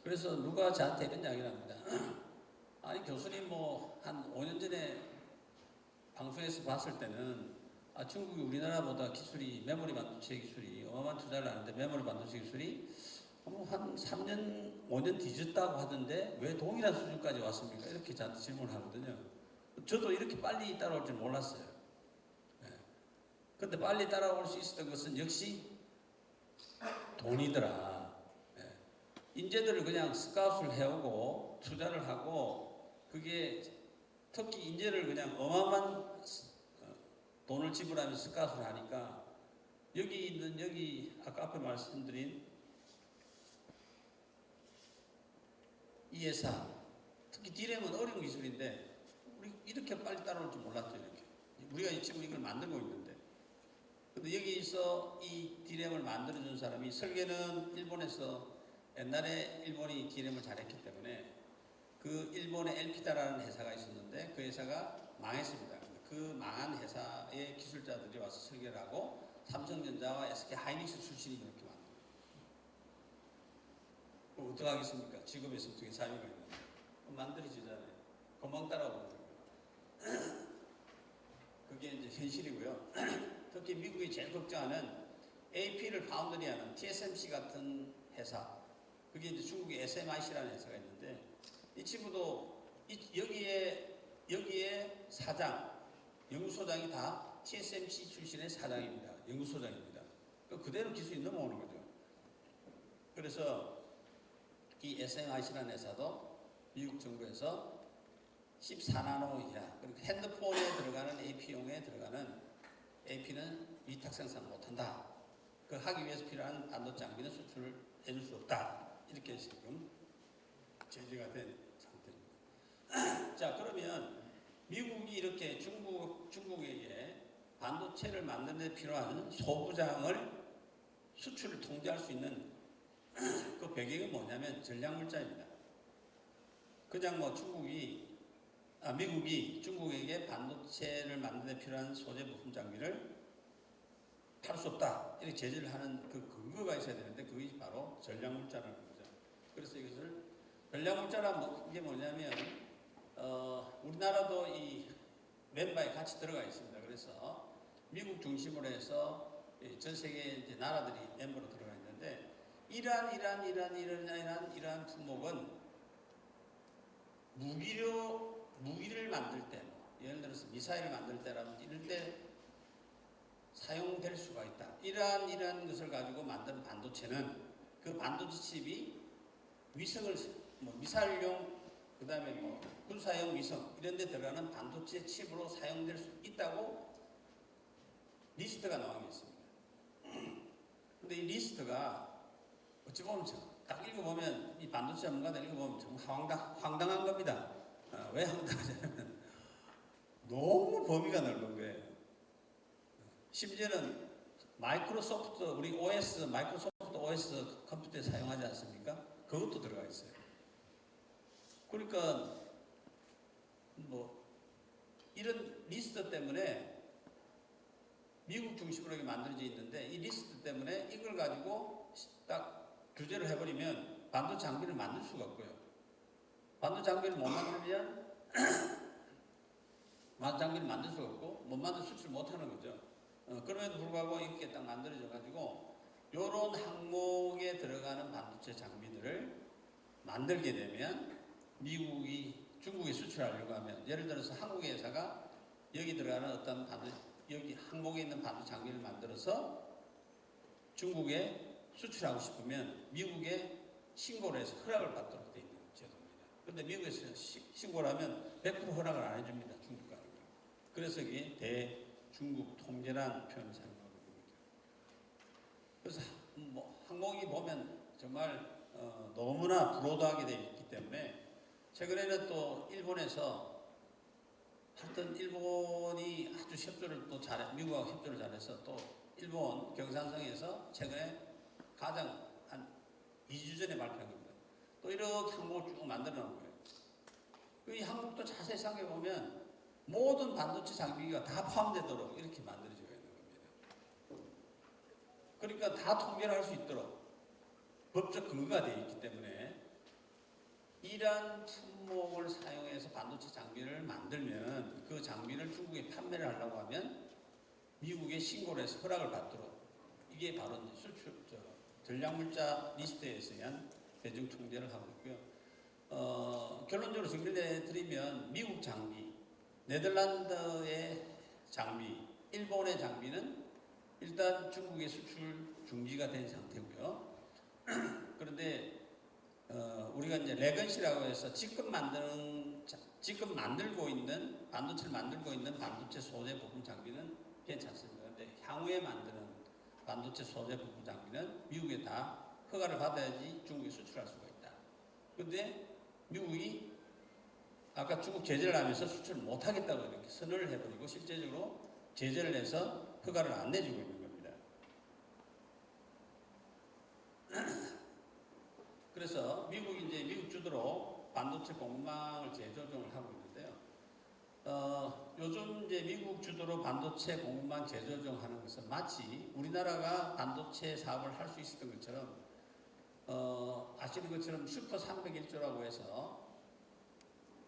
그래서 누가 저한테 이런 이야기를 합니다. 아니 교수님 뭐 한 5년 전에 방송에서 봤을 때는 중국이 우리나라보다 메모리 반도체 기술이 어마어마한 투자를 하는데 메모리 반도체 기술이 한 3년, 5년 뒤졌다고 하던데 왜 동일한 수준까지 왔습니까? 이렇게 저한테 질문을 하거든요. 저도 이렇게 빨리 따라올 줄 몰랐어요. 근데 빨리 따라올 수 있었던 것은 역시 돈이더라. 인재들을 그냥 스카웃을 해오고 투자를 하고 그게 특히 인재를 그냥 어마어마한 돈을 지불하면서 스카웃을 하니까 여기 아까 앞에 말씀드린 이 회사 특히 디램은 어려운 기술인데 우리 이렇게 빨리 따라올 줄 몰랐죠. 이렇게 우리가 지금 이걸 만들고 있는데 근데 여기서 이 디램을 만들어준 사람이 설계는 일본에서 옛날에 일본이 디램을 잘했기 때문에 그 일본의 엘피다라는 회사가 있었는데 그 회사가 망했습니다. 그 망한 회사의 기술자들이 와서 설계를 하고 삼성전자와 SK 하이닉스 출신이 이렇게 만들어요. 어떻게 하겠습니까? 직업에서 어떻게 자유가 있는데 만들어지잖아요. 금방 따라오는 거예요. 그게 이제 현실이고요. 특히 미국이 제일 걱정하는 AP를 파운드리하는 TSMC 같은 회사, 그게 이제 중국의 SMIC라는 회사가 있는데 이 친구도 여기에 사장, 연구소장이 다 TSMC 출신의 사장입니다. 연구소장입니다. 그대로 기술이 넘어오는 거죠. 그래서 이 SMIC라는 회사도 미국 정부에서 14나노 이하, 그리고 핸드폰에 들어가는 AP용에 들어가는 AP는 위탁 생산 못한다. 그 하기 위해서 필요한 반도체 장비는 수출을 해줄 수 없다. 이렇게 지금 제재가 된 상태입니다. 자, 그러면 미국이 이렇게 중국에게 반도체를 만드는 데 필요한 소부장을 수출을 통제할 수 있는 그 배경이 뭐냐면 전략물자입니다. 그냥 뭐 미국이 중국에게 반도체를 만드는 데 필요한 소재 부품 장비를 팔 수 없다. 이렇게 제재를 하는 그 근거가 있어야 되는데 그것이 바로 전략물자라는 거죠. 그래서 이것을 전략물자라는 게 뭐냐면 우리나라도 이 멤버에 같이 들어가 있습니다. 그래서 미국 중심으로 해서 전 세계 이제 나라들이 멤버로 들어가 있는데 이러한 품목은 무기를 만들 때, 예를 들어서 미사일을 만들 때라든지 이럴 때 사용될 수가 있다. 이러한 것을 가지고 만든 반도체는 그 반도체 칩이 위성을 미사일용 그다음에 군사용 위성 이런 데 들어가는 반도체 칩으로 사용될 수 있다고 리스트가 나와 있습니다. 근데 이 리스트가 어찌 보면 딱 읽어보면 이 반도체 전문가들 읽어보면 정말 황당한 겁니다. 왜 황당하냐면 너무 범위가 넓은 거예요. 심지어는 마이크로소프트 우리 OS 마이크로소프트 OS 컴퓨터에 사용하지 않습니까? 그것도 들어가 있어요. 그러니까 이런 리스트 때문에 미국 중심으로 이렇게 만들어져 있는데 이 리스트 때문에 이걸 가지고 딱 규제를 해버리면 반도체 장비를 만들 수가 없고요. 반도체 장비를 못 만들면 반도체 장비를 만들 수가 없고 못 만들 수출 못 하는 거죠. 그럼에도 불구하고 이렇게 딱 만들어져 가지고 이런 항목에 들어가는 반도체 장비들을 만들게 되면 미국이 중국에 수출하려고 하면 예를 들어서 한국의 회사가 여기 들어가는 어떤 여기 항목에 있는 반도체 장비를 만들어서 중국에 수출하고 싶으면 미국에 신고를 해서 허락을 받도록 되어 있는 제도입니다. 그런데 미국에서 신고를 하면 100% 허락을 안 해줍니다. 중국 가는 거. 그래서 이게 대중국 통제라는 표현을 사용하고 있는 거죠. 그래서 항목이 보면 정말 너무나 브로드하게 되어 있기 때문에 최근에는 또 일본에서 하여튼 일본이 아주 협조를 또 잘해, 미국하고 협조를 잘해서 또 일본 경산성에서 최근에 가장 한 2주 전에 발표한 겁니다. 또 이렇게 항목을 쭉 만들어 놓은 거예요. 이 항목도 자세히 살펴보면 모든 반도체 장비가 다 포함되도록 이렇게 만들어져 있는 겁니다. 그러니까 다 통제를 할 수 있도록 법적 근거가 되어 있기 때문에 이러한 품목을 사용해서 반도체 장비를 만들면 그 장비를 중국에 판매를 하려고 하면 미국에 신고를 해서 허락을 받도록 이게 바로 수출 전략물자 리스트에 의한 대중 통제를 하고 있고요. 결론적으로 정리해 드리면 미국 장비, 네덜란드의 장비, 일본의 장비는 일단 중국에 수출 중지가 된 상태고요. 그런데 우리가 이제 레건시라고 해서 지금 만들고 있는 반도체를 만들고 있는 반도체 소재 부품 장비는 괜찮습니다. 그런데 향후에 만드는 반도체 소재 부품 장비는 미국에 다 허가를 받아야지 중국에 수출할 수가 있다. 그런데 미국이 아까 중국 제재를 하면서 수출을 못하겠다고 이렇게 선언을 해버리고 실제적으로 제재를 해서 허가를 안 내주고 있는 겁니다. 그래서 미국이 이제 미국 주도로 반도체 공급망을 재조정을 하고 있는데요. 요즘 이제 미국 주도로 반도체 공급망 재조정하는 것은 마치 우리나라가 반도체 사업을 할 수 있었던 것처럼 아시는 것처럼 슈퍼 301조라고 해서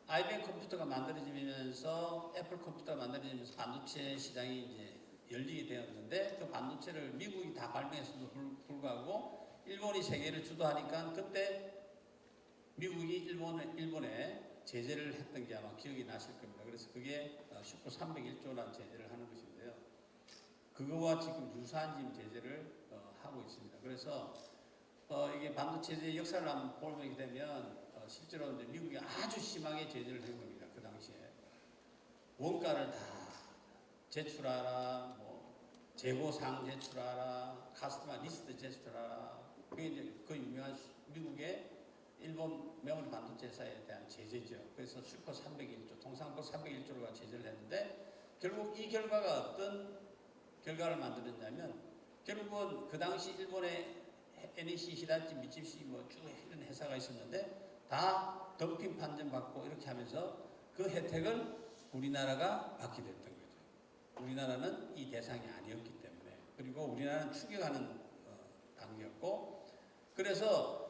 IBM 컴퓨터가 만들어지면서 애플 컴퓨터가 만들어지면서 반도체 시장이 이제 열리게 되었는데 그 반도체를 미국이 다 발명했음에도 불구하고 일본이 세계를 주도하니까 그때 미국이 일본에 제재를 했던 게 아마 기억이 나실 겁니다. 그래서 그게 슈퍼 301조라는 제재를 하는 것인데요. 그거와 지금 유사한 지금 제재를 하고 있습니다. 그래서 이게 반도체의 역사를 한번 보게 되면 실제로 이제 미국이 아주 심하게 제재를 한 겁니다. 그 당시에 원가를 다 제출하라, 재고상 제출하라, 카스터마 리스트 제출하라. 그게 이제 그 유명한 미국의 일본 메모리 반도체 회사에 대한 제재죠. 그래서 슈퍼 301조, 통상법 301조가 제재를 했는데 결국 이 결과가 어떤 결과를 만들었냐면 결국은 그 당시 일본의 NEC, 히다치, 미쓰비시 쭉 이런 회사가 있었는데 다 덤핑 판정 받고 이렇게 하면서 그 혜택을 우리나라가 받게 됐던 거죠. 우리나라는 이 대상이 아니었기 때문에 그리고 우리나라는 추격하는 단계였고 그래서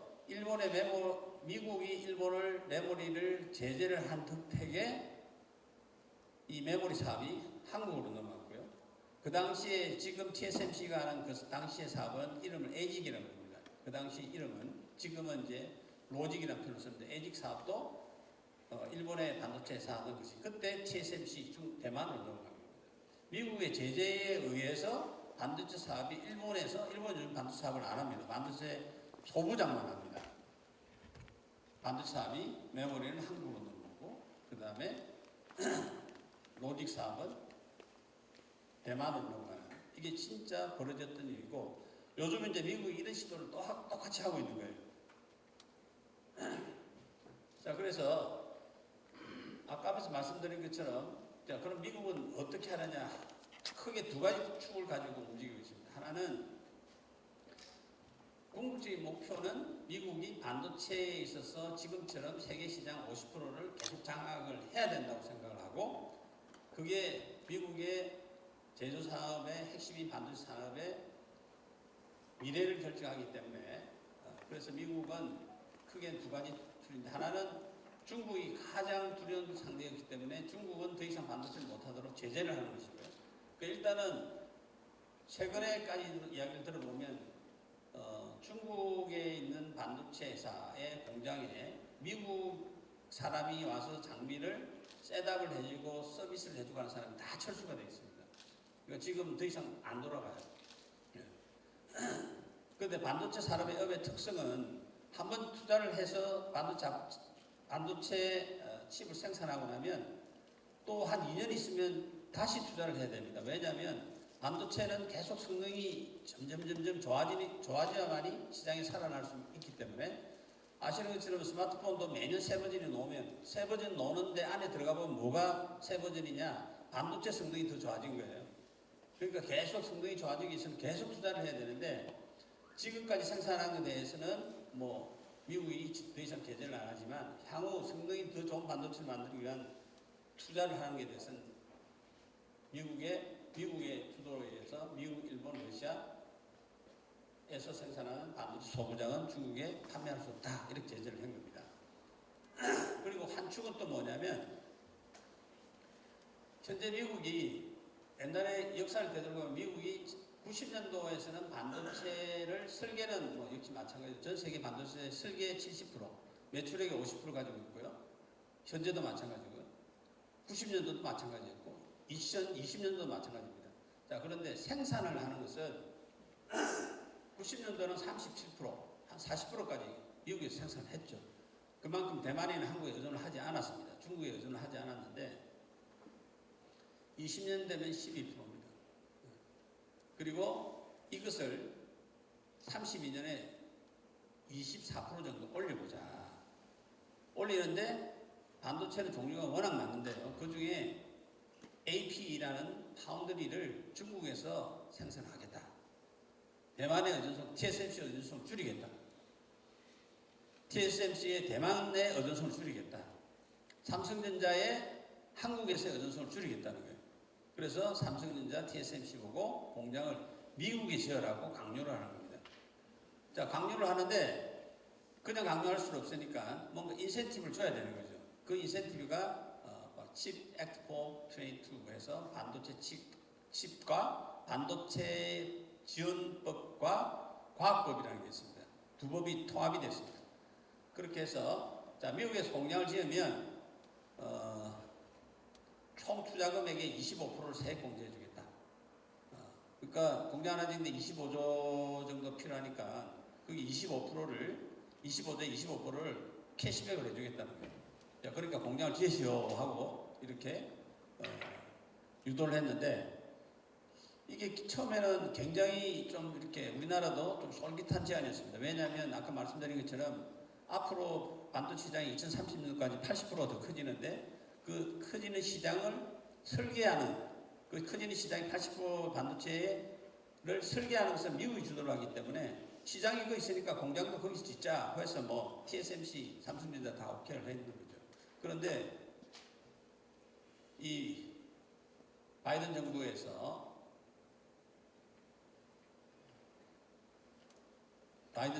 미국이 일본을 메모리를 제재를 한 덕택에 이 메모리 사업이 한국으로 넘어갔고요. 그 당시에 지금 TSMC가 하는 그 당시의 사업은 이름을 에직이라고 합니다. 그 당시 이름은 지금은 이제 로직이라는 표현을 쓰는데 에직 사업도 일본의 반도체 사업은 것이 그때 TSMC 대만으로 넘어간 겁니다. 미국의 제재에 의해서 반도체 사업이 일본은 요즘 반도체 사업을 안 합니다. 반도체 소부장만 합니다. 반도체 사업이 메모리는 한국으로 넘어오고 그 다음에 로직 사업은 대만으로 넘어가는 이게 진짜 벌어졌던 일이고 요즘 이제 미국이 이런 시도를 똑같이 하고 있는 거예요. 자, 그래서 아까 앞에서 말씀드린 것처럼 자, 그럼 미국은 어떻게 하느냐? 크게 두 가지 축을 가지고 움직이고 있습니다. 하나는 궁극적인 목표는 미국이 반도체에 있어서 지금처럼 세계 시장 50%를 계속 장악을 해야 된다고 생각을 하고 그게 미국의 제조 사업의 핵심인 반도체 사업의 미래를 결정하기 때문에 그래서 미국은 크게 두 가지 틀인데 하나는 중국이 가장 두려운 상대였기 때문에 중국은 더 이상 반도체를 못하도록 제재를 하는 것이고요. 그러니까 일단은 최근에까지 이야기를 들어보면 중국에 있는 반도체 회사의 공장에 미국 사람이 와서 장비를 셋업을 해주고 서비스를 해주고 하는 사람이 다 철수가 되어 있습니다. 그러니까 지금 더 이상 안 돌아가요. 그런데 반도체 산업의 업의 특성은 한번 투자를 해서 반도체 칩을 생산하고 나면 또 한 2년 있으면 다시 투자를 해야 됩니다. 왜냐하면 반도체는 계속 성능이 점점 좋아져야만이 시장에 살아날 수 있기 때문에 아시는 것처럼 스마트폰도 매년 새 버전이 나오면 새 버전 나오는데 안에 들어가 보면 뭐가 새 버전이냐? 반도체 성능이 더 좋아진 거예요. 그러니까 계속 성능이 좋아지기 위해서는 계속 투자를 해야 되는데 지금까지 생산한 것에 대해서는 뭐 미국이 더 이상 제재를 안 하지만 향후 성능이 더 좋은 반도체를 만들기 위한 투자를 하는 것에 대해서는 미국의 주도에 의해서 미국, 일본, 러시아에서 생산하는 반도체 소부장은 중국에 판매할 수 없다 이렇게 제재를 한 겁니다. 그리고 한 축은 또 뭐냐면 현재 미국이 옛날에 역사를 되돌아보면 미국이 90년도에서는 반도체를 설계는 뭐 역시 마찬가지로 전 세계 반도체 설계 70% 매출액의 50% 가지고 있고요. 현재도 마찬가지고요. 90년도도 마찬가지였고 2020년도도 마찬가지입니다. 자, 그런데 생산을 하는 것은 90년도는 37%, 한 40%까지 미국에서 생산을 했죠. 그만큼 대만에는 한국에 의존을 하지 않았습니다. 중국에 의존을 하지 않았는데 20년 되면 12%입니다. 그리고 이것을 32년에 24% 정도 올려보자. 올리는데 반도체는 종류가 워낙 많은데요. 그 중에 APE라는 파운드리를 중국에서 생산하겠다. 대만의 의존성, TSMC 의존성을 줄이겠다. TSMC의 대만의 의존성을 줄이겠다. 삼성전자의 한국에서의 의존성을 줄이겠다는 거예요. 그래서 삼성전자, TSMC 보고 공장을 미국에 지으라고 강요를 하는 겁니다. 자, 강요를 하는데 그냥 강요할 수는 없으니까 뭔가 인센티브를 줘야 되는 거죠. 그 인센티브가 칩 액트 포 22 해서 반도체 칩과 반도체 지원법과 과학법이라는 게 있습니다. 두 법이 통합이 됐습니다. 그렇게 해서 자, 미국에서 공장을 지으면 총 투자금액의 25%를 세액 공제해 주겠다. 그러니까 공장 하나 짓는데 25조 정도 필요하니까 그 25%를 25조에 25%를 캐시백을 해주겠다는 거예요. 자, 그러니까 공장을 지으시오 하고 이렇게 유도를 했는데 이게 처음에는 굉장히 좀 이렇게 우리나라도 좀 솔깃한 제안이었습니다. 왜냐하면 아까 말씀드린 것처럼 앞으로 반도체 시장이 2030년까지 80%가 더 커지는데 그 커지는 시장을 설계하는 그 커지는 시장이 80% 반도체를 설계하는 것은 미국이 주도를 하기 때문에 시장이 거기 있으니까 공장도 거기서 짓자 해서 뭐 TSMC, 삼성전자 다 오케이를 했는 거죠. 그런데 이 바이든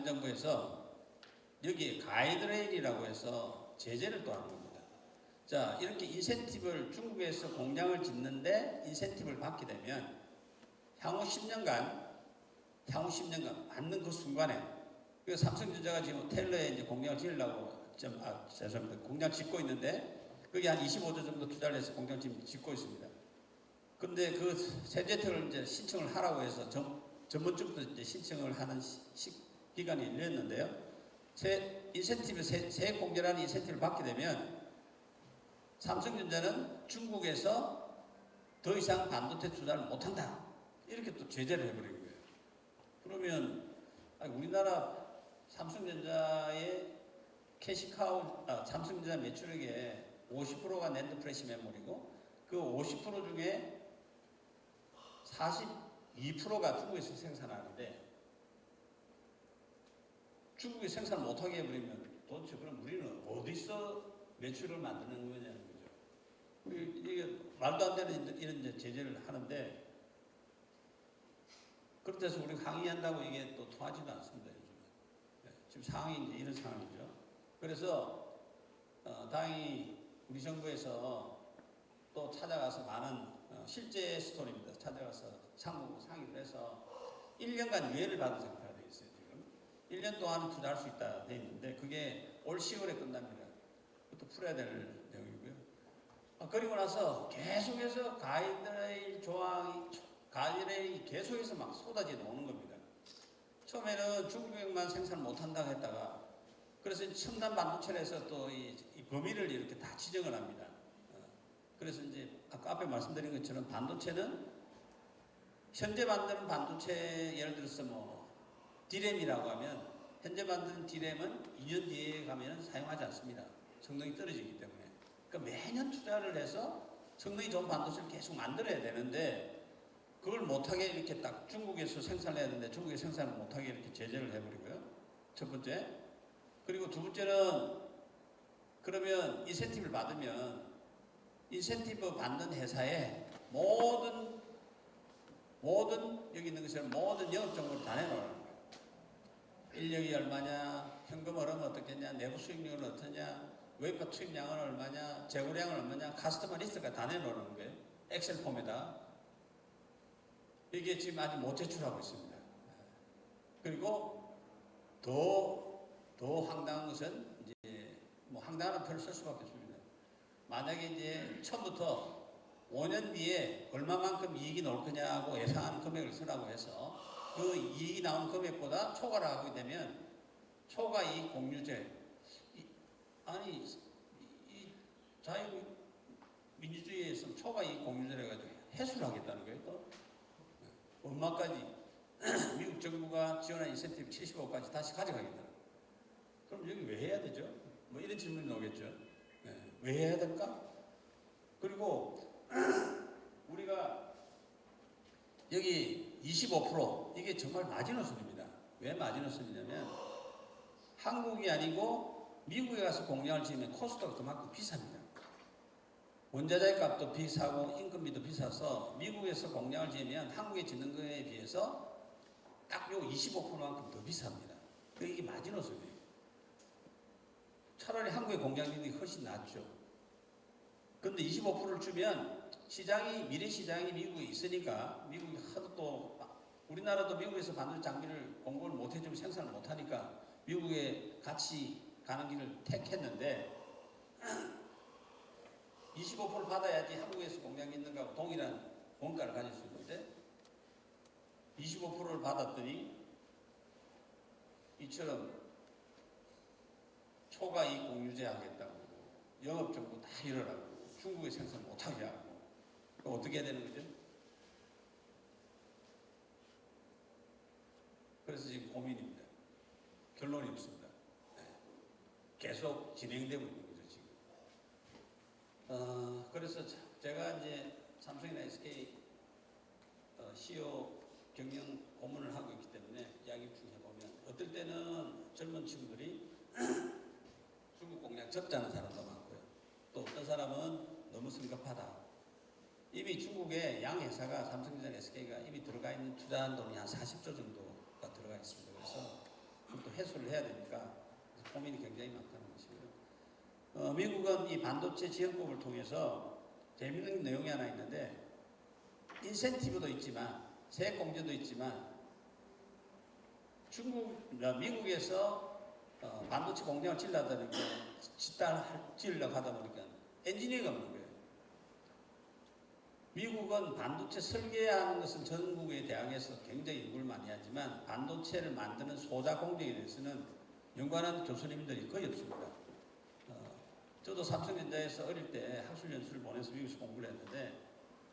정부에서 여기에 가이드레일이라고 해서 제재를 또 하는 겁니다. 자, 이렇게 인센티브를 중국에서 공장을 짓는데 인센티브를 받게 되면 향후 10년간 맞는 그 순간에 그 삼성전자가 지금 텔러에 이제 공장을 지으려고 죄송합니다. 공장 짓고 있는데 거기 한 25조 정도 투자를 해서 공장 지금 짓고 있습니다. 근데 그 세제특을 이제 신청을 하라고 해서 전번주부터 이제 신청을 하는 기간이 열렸는데요. 인센티브 세액 공제라는 인센티브를 받게 되면 삼성전자는 중국에서 더 이상 반도체 투자를 못한다. 이렇게 또 제재를 해버린 거예요. 그러면 우리나라 삼성전자의 캐시카우, 삼성전자 매출액의 50%가 낸드 프레시 메모리고 그 50% 중에 42%가 중국에서 생산하는데 중국에 생산 못하게 해버리면 도대체 그럼 우리는 어디서 매출을 만드는 거냐는 거죠. 이게 말도 안 되는 이런 제재를 하는데 그렇다 해서 우리 항의한다고 이게 또 통하지도 않습니다. 요즘은. 네, 지금 상황이 이제 이런 상황이죠. 그래서 다행히 우리 정부에서 또 찾아가서 많은 실제 스토리입니다. 찾아가서 상무부 상의를 해서 1년간 유예를 받은 상태가 되어 있어요. 지금 1년 동안 투자할 수 있다 되어 있는데 그게 올 10월에 끝납니다. 그것도 풀어야 될 내용이고요. 그리고 나서 계속해서 가이드라인이 계속해서 막 쏟아져 나오는 겁니다. 처음에는 중국만 생산 못한다고 했다가 그래서 첨단 반도체를 해서 또 이 범위를 이렇게 다 지정을 합니다. 그래서 이제 아까 앞에 말씀드린 것처럼 반도체는 현재 만드는 반도체 예를 들어서 뭐 D램이라고 하면 현재 만드는 D램은 2년 뒤에 가면 사용하지 않습니다. 성능이 떨어지기 때문에. 그러니까 매년 투자를 해서 성능이 좋은 반도체를 계속 만들어야 되는데 그걸 못하게 이렇게 딱 중국에서 생산을 해야 되는데 중국에 생산을 못하게 이렇게 제재를 해버리고요. 첫 번째. 그리고 두 번째는 그러면 인센티브를 받으면 인센티브 받는 회사에 모든 여기 있는 것처럼 모든 영업 정보를 다 내놓는 거예요. 인력이 얼마냐, 현금 흐름은 어떻겠냐, 내부 수익률은 어떠냐, 웨이퍼 투입량은 얼마냐, 재고량은 얼마냐, 카스터머 리스트가 다 내놓는 거예요. 엑셀 폼에다. 이게 지금 아직 못 제출하고 있습니다. 그리고 더 황당한 것은 이제 뭐 황당한 표현을 쓸 수밖에 없습니다. 만약에 이제 처음부터 5년 뒤에 얼마만큼 이익이 나올 거냐고 예상하는 금액을 쓰라고 해서 그 이익이 나오는 금액보다 초과를 하게 되면 초과이익 공유제 이 자유민주주의에서 초과이익 공유제를 해가지고 해소를 하겠다는 거예요. 또 얼마까지 미국 정부가 지원한 인센티브 75까지 다시 가져가겠다는 거예요. 그럼 여기 왜 해야 되죠? 뭐 이런 질문이 나오겠죠. 네. 왜 해야 될까? 그리고 우리가 여기 25% 이게 정말 마지노선입니다. 왜 마지노선이냐면 한국이 아니고 미국에 가서 공장을 지으면 코스트가 그만큼 비쌉니다. 원자재 값도 비싸고 인건비도 비싸서 미국에서 공장을 지으면 한국에 짓는 거에 비해서 딱 요 25%만큼 더 비쌉니다. 이게 마지노선이에요. 차라리 한국에 공장 짓는 게 훨씬 낫죠. 그런데 25%를 주면 미래 시장이 미국에 있으니까 미국이 하도 또 우리나라도 미국에서 반도체 장비를 공급을 못 해주면 생산을 못 하니까 미국에 같이 가는 길을 택했는데 25% 받아야지 한국에서 공장 있는 거하고 동일한 원가를 가질 수 있는데 25%를 받았더니 이처럼 초과이익 공유제 하겠다고 영업정보 다 잃어라고 중국에 생산 못하게 하고 어떻게 해야 되는 거죠? 그래서 지금 고민입니다. 결론이 없습니다. 네. 계속 진행되고 있는 거죠 지금. 그래서 제가 이제 삼성이나 SK CEO 경영 고문을 하고 있기 때문에 이야기 중에 보면 어떨 때는 젊은 친구들이 중국 공장 적자는 사람도 많고요. 또 어떤 사람은 너무 성급하다. 이미 중국에 양 회사가 삼성전자, SK가 이미 들어가 있는 투자한 돈이 한 40조 정도가 들어가 있습니다. 그래서 그것도 해소를 해야 되니까 고민이 굉장히 많다는 것이고요. 미국은 이 반도체 지원법을 통해서 재미있는 내용이 하나 있는데 인센티브도 있지만 세액 공제도 있지만 미국에서 반도체 공장을 지으려다 보니까 지으려고 하다 보니까 엔지니어가 없는 거예요. 미국은 반도체 설계하는 것은 전국의 대학에서 굉장히 연구를 많이 하지만 반도체를 만드는 소자 공정에 대해서는 연구하는 교수님들이 거의 없습니다. 저도 삼성전자에서 어릴 때 학술 연수를 보내서 미국에서 공부를 했는데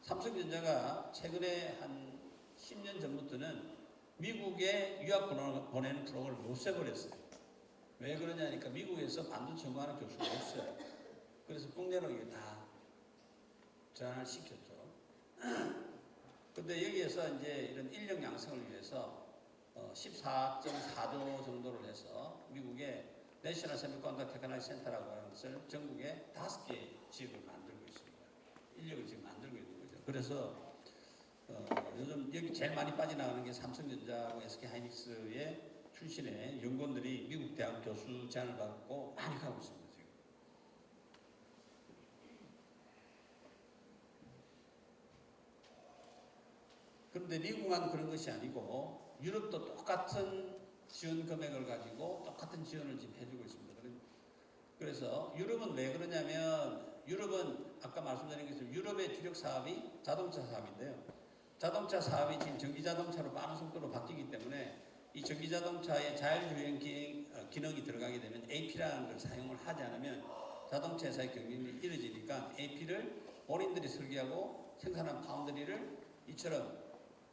삼성전자가 최근에 한 10년 전부터는 미국에 유학 보내는 프로그램을 없애버렸어요. 왜 그러냐니까 미국에서 반도체 연구하는 교수가 없어요. 그래서 국내로 이게 다 전환을 시켰죠. 근데 여기에서 이제 이런 인력 양성을 위해서 14.4조 정도를 해서 미국의 내셔널 세미컨덕터 테크놀로지 센터라고 하는 것을 전국에 5개 지역을 만들고 있습니다. 인력을 지금 만들고 있는 거죠. 그래서 요즘 여기 제일 많이 빠져나가는 게 삼성전자하고 SK하이닉스의 출신의 연구원들이 미국 대학 교수 제안을 받고 많이 가고 있습니다. 지금. 그런데 미국만 그런 것이 아니고 유럽도 똑같은 지원 금액을 가지고 똑같은 지원을 지금 해주고 있습니다. 그래서 유럽은 왜 그러냐면 유럽은 아까 말씀드린 것처럼 유럽의 주력 사업이 자동차 사업인데요. 자동차 사업이 지금 전기자동차로 빠른 속도로 바뀌기 때문에 이 전기자동차의 자율주행 기능이 들어가게 되면 AP라는 걸 사용을 하지 않으면 자동차 회사의 경쟁력이 이루어지니까 AP를 본인들이 설계하고 생산한 파운드리를 이처럼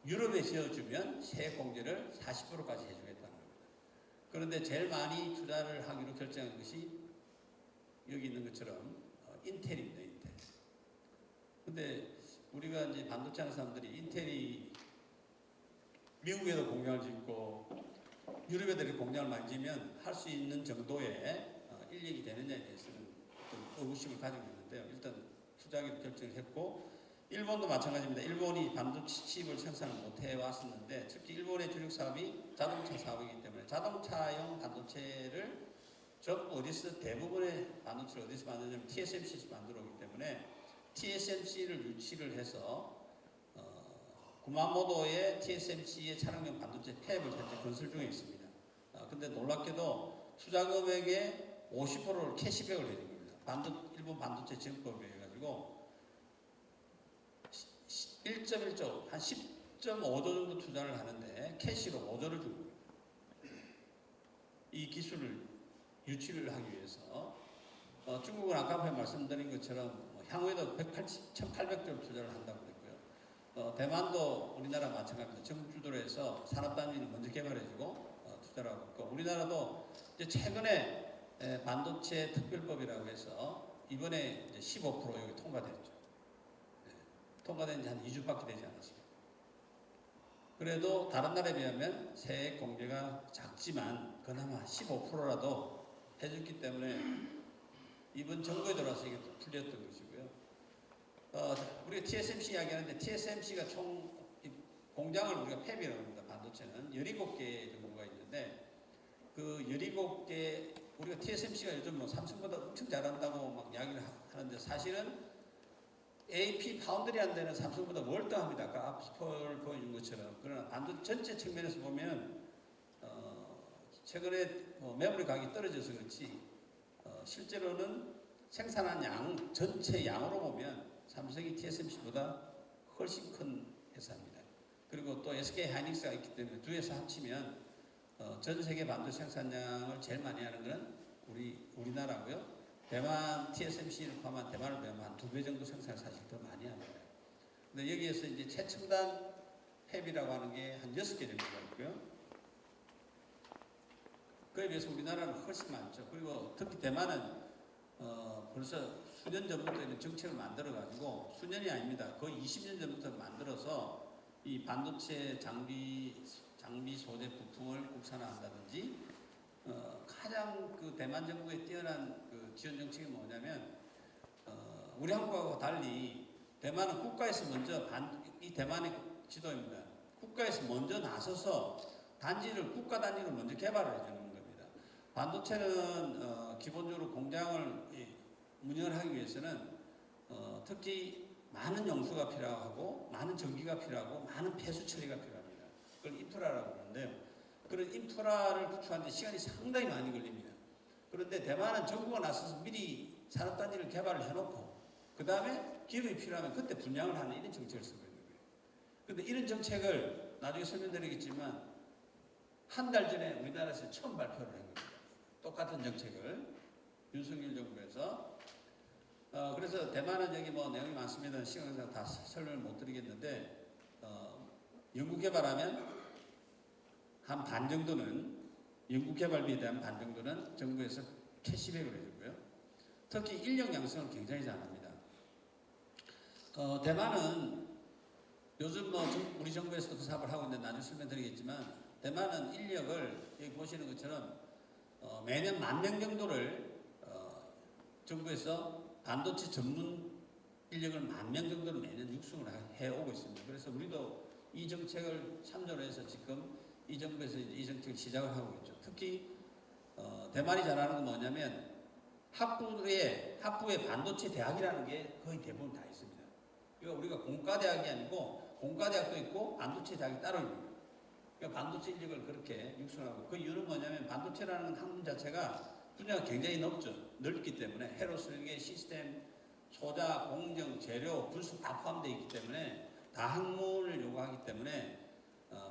유럽에 지어주면 세액 공제를 40%까지 해주겠다는 겁니다. 그런데 제일 많이 투자를 하기로 결정한 것이 여기 있는 것처럼 인텔입니다. 인텔. 근데 우리가 이제 반도체 하는 사람들이 인텔이 미국에도 공장을 짓고 유럽에도 공장을 많이 지면 할 수 있는 정도의 인력이 되느냐에 대해서는 어떤 의구심을 가지고 있는데요. 일단 투자하기로 결정을 했고 일본도 마찬가지입니다. 일본이 반도체 칩을 생산을 못해 왔었는데 특히 일본의 주력 사업이 자동차 사업이기 때문에 자동차용 반도체를 전부 어디서 대부분의 반도체를 어디서 만드냐면 TSMC에서 만들어 오기 때문에 TSMC를 유치를 해서 구마모도의 TSMC의 차량용 반도체 팹을 현재 건설 중에 있습니다. 근데 놀랍게도 투자 금액의 50%를 캐시백을 해준 겁니다. 일본 반도체 지원법에 해가지고 1.1조, 한 10.5조 정도 투자를 하는데 캐시로 5조를 준 겁니다. 이 기술을 유치를 하기 위해서 중국은 아까 말씀드린 것처럼 향후에도 1,800조를 투자를 한다고 그랬고요. 대만도 우리나라 마찬가지입니다. 정부 주도로 해서 산업단위를 먼저 개발해주고 투자를 하고 있고 우리나라도 이제 최근에 반도체 특별법이라고 해서 이번에 이제 15% 여기 통과됐죠. 통과된 지 한 2주밖에 되지 않았습니다. 그래도 다른 나라에 비하면 세액 공제가 작지만 그나마 15%라도 해줬기 때문에 이번 정부에 들어와서 이게 풀렸던 것이고요. 우리가 TSMC 이야기하는데 TSMC가 총 공장을 우리가 팹이라고 합니다. 반도체는 17개 정도가 있는데 그 17개 우리가 TSMC가 요즘 뭐 삼성보다 엄청 잘한다고 막 이야기를 하는데 사실은 AP 파운드리 한 데는 삼성보다 월등합니다. 아까 앞서 보여준 것처럼. 그러나 반도체 전체 측면에서 보면 최근에 메모리 가격이 떨어져서 그렇지 실제로는 생산한 양 전체 양으로 보면 삼성이 TSMC보다 훨씬 큰 회사입니다. 그리고 또 SK하이닉스가 있기 때문에 두 회사 합치면 전 세계 반도체 생산량을 제일 많이 하는 것은 우리나라고요. 대만 TSMC를 포함한 대만을 포함한 한 2배 정도 생산을 사실 더 많이 합니다. 근데 여기에서 이제 최첨단 팹이라고 하는 게 한 6개 정도가 있고요. 그에 비해서 우리나라는 훨씬 많죠. 그리고 특히 대만은 벌써 수년 전부터 이런 정책을 만들어가지고 수년이 아닙니다. 거의 20년 전부터 만들어서 이 반도체 장비 소재 부품을 국산화한다든지 가장 그 대만 정부의 뛰어난 그 지원 정책이 뭐냐면 우리 한국하고 달리 대만은 국가에서 먼저 이 대만의 지도입니다. 국가에서 먼저 나서서 국가 단지를 먼저 개발을 해주는 겁니다. 반도체는 기본적으로 공장을 운영을 하기 위해서는 특히 많은 용수가 필요하고 많은 전기가 필요하고 많은 폐수 처리가 필요합니다. 그걸 인프라라고 하는데요. 그런 인프라를 구축하는데 시간이 상당히 많이 걸립니다. 그런데 대만은 정부가 나서서 미리 산업단지를 개발을 해놓고 그 다음에 기업이 필요하면 그때 분양을 하는 이런 정책을 쓰고 있는 거예요. 근데 이런 정책을 나중에 설명드리겠지만 한 달 전에 우리나라에서 처음 발표를 한 겁니다. 똑같은 정책을 윤석열 정부에서 그래서 대만은 여기 뭐 내용이 많습니다. 시간상 다 설명을 못 드리겠는데 연구개발하면 한 반 정도는 연구개발비에 대한 반 정도는 정부에서 캐시백을 해주고요. 특히 인력 양성을 굉장히 잘합니다. 대만은 요즘 뭐 우리 정부에서도 그 사업을 하고 있는데 나중에 설명드리겠지만 대만은 인력을 여기 보시는 것처럼 매년 10,000명 정도를 정부에서 반도체 전문 인력을 10,000명 정도를 매년 육성을 해오고 있습니다. 그래서 우리도 이 정책을 참조를 해서 지금 이 정부에서 이 정책을 시작을 하고 있죠. 특히 대만이 잘하는 건 뭐냐면 학부에 반도체 대학이라는 게 거의 대부분 다 있습니다. 그러니까 우리가 공과대학이 아니고 공과대학도 있고 반도체 대학이 따로 있는 거예요. 그러니까 반도체 인력을 그렇게 육성하고 그 이유는 뭐냐면 반도체라는 학문 자체가 분야가 굉장히 넓기 때문에 회로 설계, 시스템, 소자, 공정, 재료, 분석 다 포함되어 있기 때문에 다 학문을 요구하기 때문에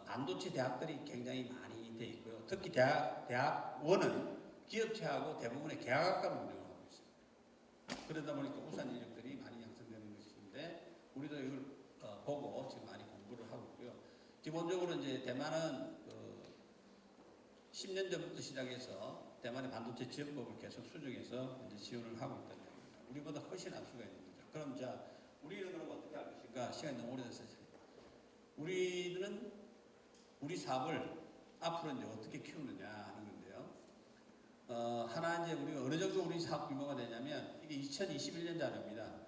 반도체 대학들이 굉장히 많이 되어 있고요. 특히 대학원은 기업체하고 대부분의 계약학과를 운영하고 있습니다. 그러다 보니까 우수한 인력들이 많이 양성되는 것인데 우리도 이걸 보고 지금 많이 공부를 하고 있고요. 기본적으로 이제 대만은 10년 전부터 시작해서 대만의 반도체 지원법을 계속 수정해서 이제 지원을 하고 있다는 얘기입니다. 우리보다 훨씬 앞서가 있는 거죠. 그럼 자, 우리는 그럼 어떻게 할 것인가? 시간이 너무 오래돼서 우리는 우리 사업을 앞으로 이제 어떻게 키우느냐 하는 건데요. 하나 이제 우리가 어느 정도 우리 사업 규모가 되냐면 이게 2021년 자료입니다.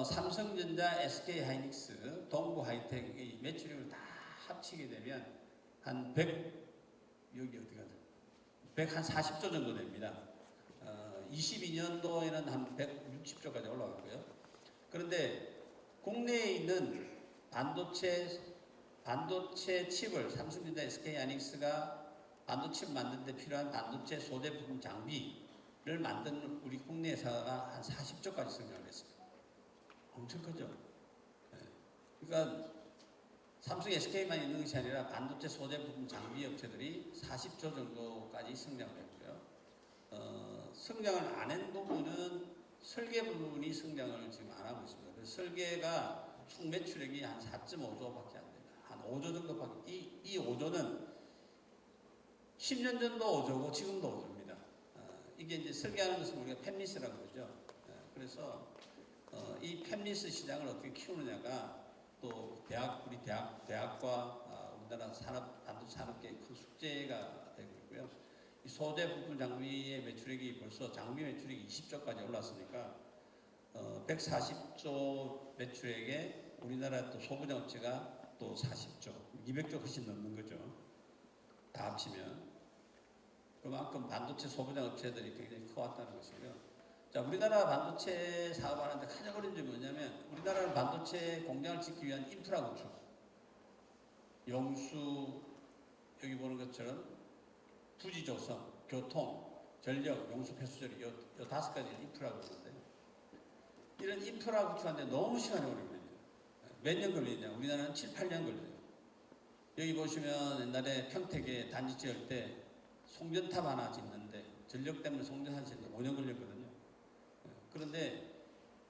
삼성전자, SK 하이닉스, 동부 하이텍 매출액을 다 합치게 되면 한 100, 여기 어디가 140조 정도 됩니다. 22년도에는 한 160조까지 올라갔고요. 그런데 국내에 있는 반도체 칩을 삼성전자, SK 하이닉스가 반도체 만드는 데 필요한 반도체 소재 부품 장비를 만드는 우리 국내 회사가 한 40조까지 성장을 했습니다. 엄청 크죠. 그러니까 삼성, SK만 있는 것이 아니라 반도체 소재 부품 장비 업체들이 40조 정도까지 성장을 했고요. 성장을 안 한 부분은 설계 부분이 성장을 지금 안 하고 있습니다. 그래서 설계가 총 매출액이 한 4.5조밖에 안 됩니다. 한 5조 정도밖에. 이 5조는 10년 전도 5조고 지금도 5조입니다. 이게 이제 설계하는 것을 우리가 팹리스라고 그러죠. 그래서 이 팹리스 시장을 어떻게 키우느냐가 또 우리 대학과 우리나라 반도체 산업계의 큰 숙제가 되고 있고요. 이 소재 부품 장비의 매출액이 벌써 장비 매출액이 20조까지 올랐으니까 140조 매출액에 우리나라 또 소부장 업체가 또 40조, 200조 훨씬 넘는 거죠. 다 합치면 그만큼 반도체 소부장 업체들이 굉장히 커왔다는 것이고요. 자, 우리나라 반도체 사업하는데 가장 어려운 점이 뭐냐면 우리나라는 반도체 공장을 짓기 위한 인프라 구축, 용수, 여기 보는 것처럼 부지 조성, 교통, 전력, 용수, 폐수처리 요 5가지 인프라가 있는데 이런 인프라 구축하는데 너무 시간이 오래 걸립니다. 몇 년 걸리냐? 우리나라는 7, 8년 걸려요. 여기 보시면 옛날에 평택에 단지 지을 때 송전탑 하나 짓는데 전력 때문에 송전 하나 짓는데 5년 걸렸거든요. 그런데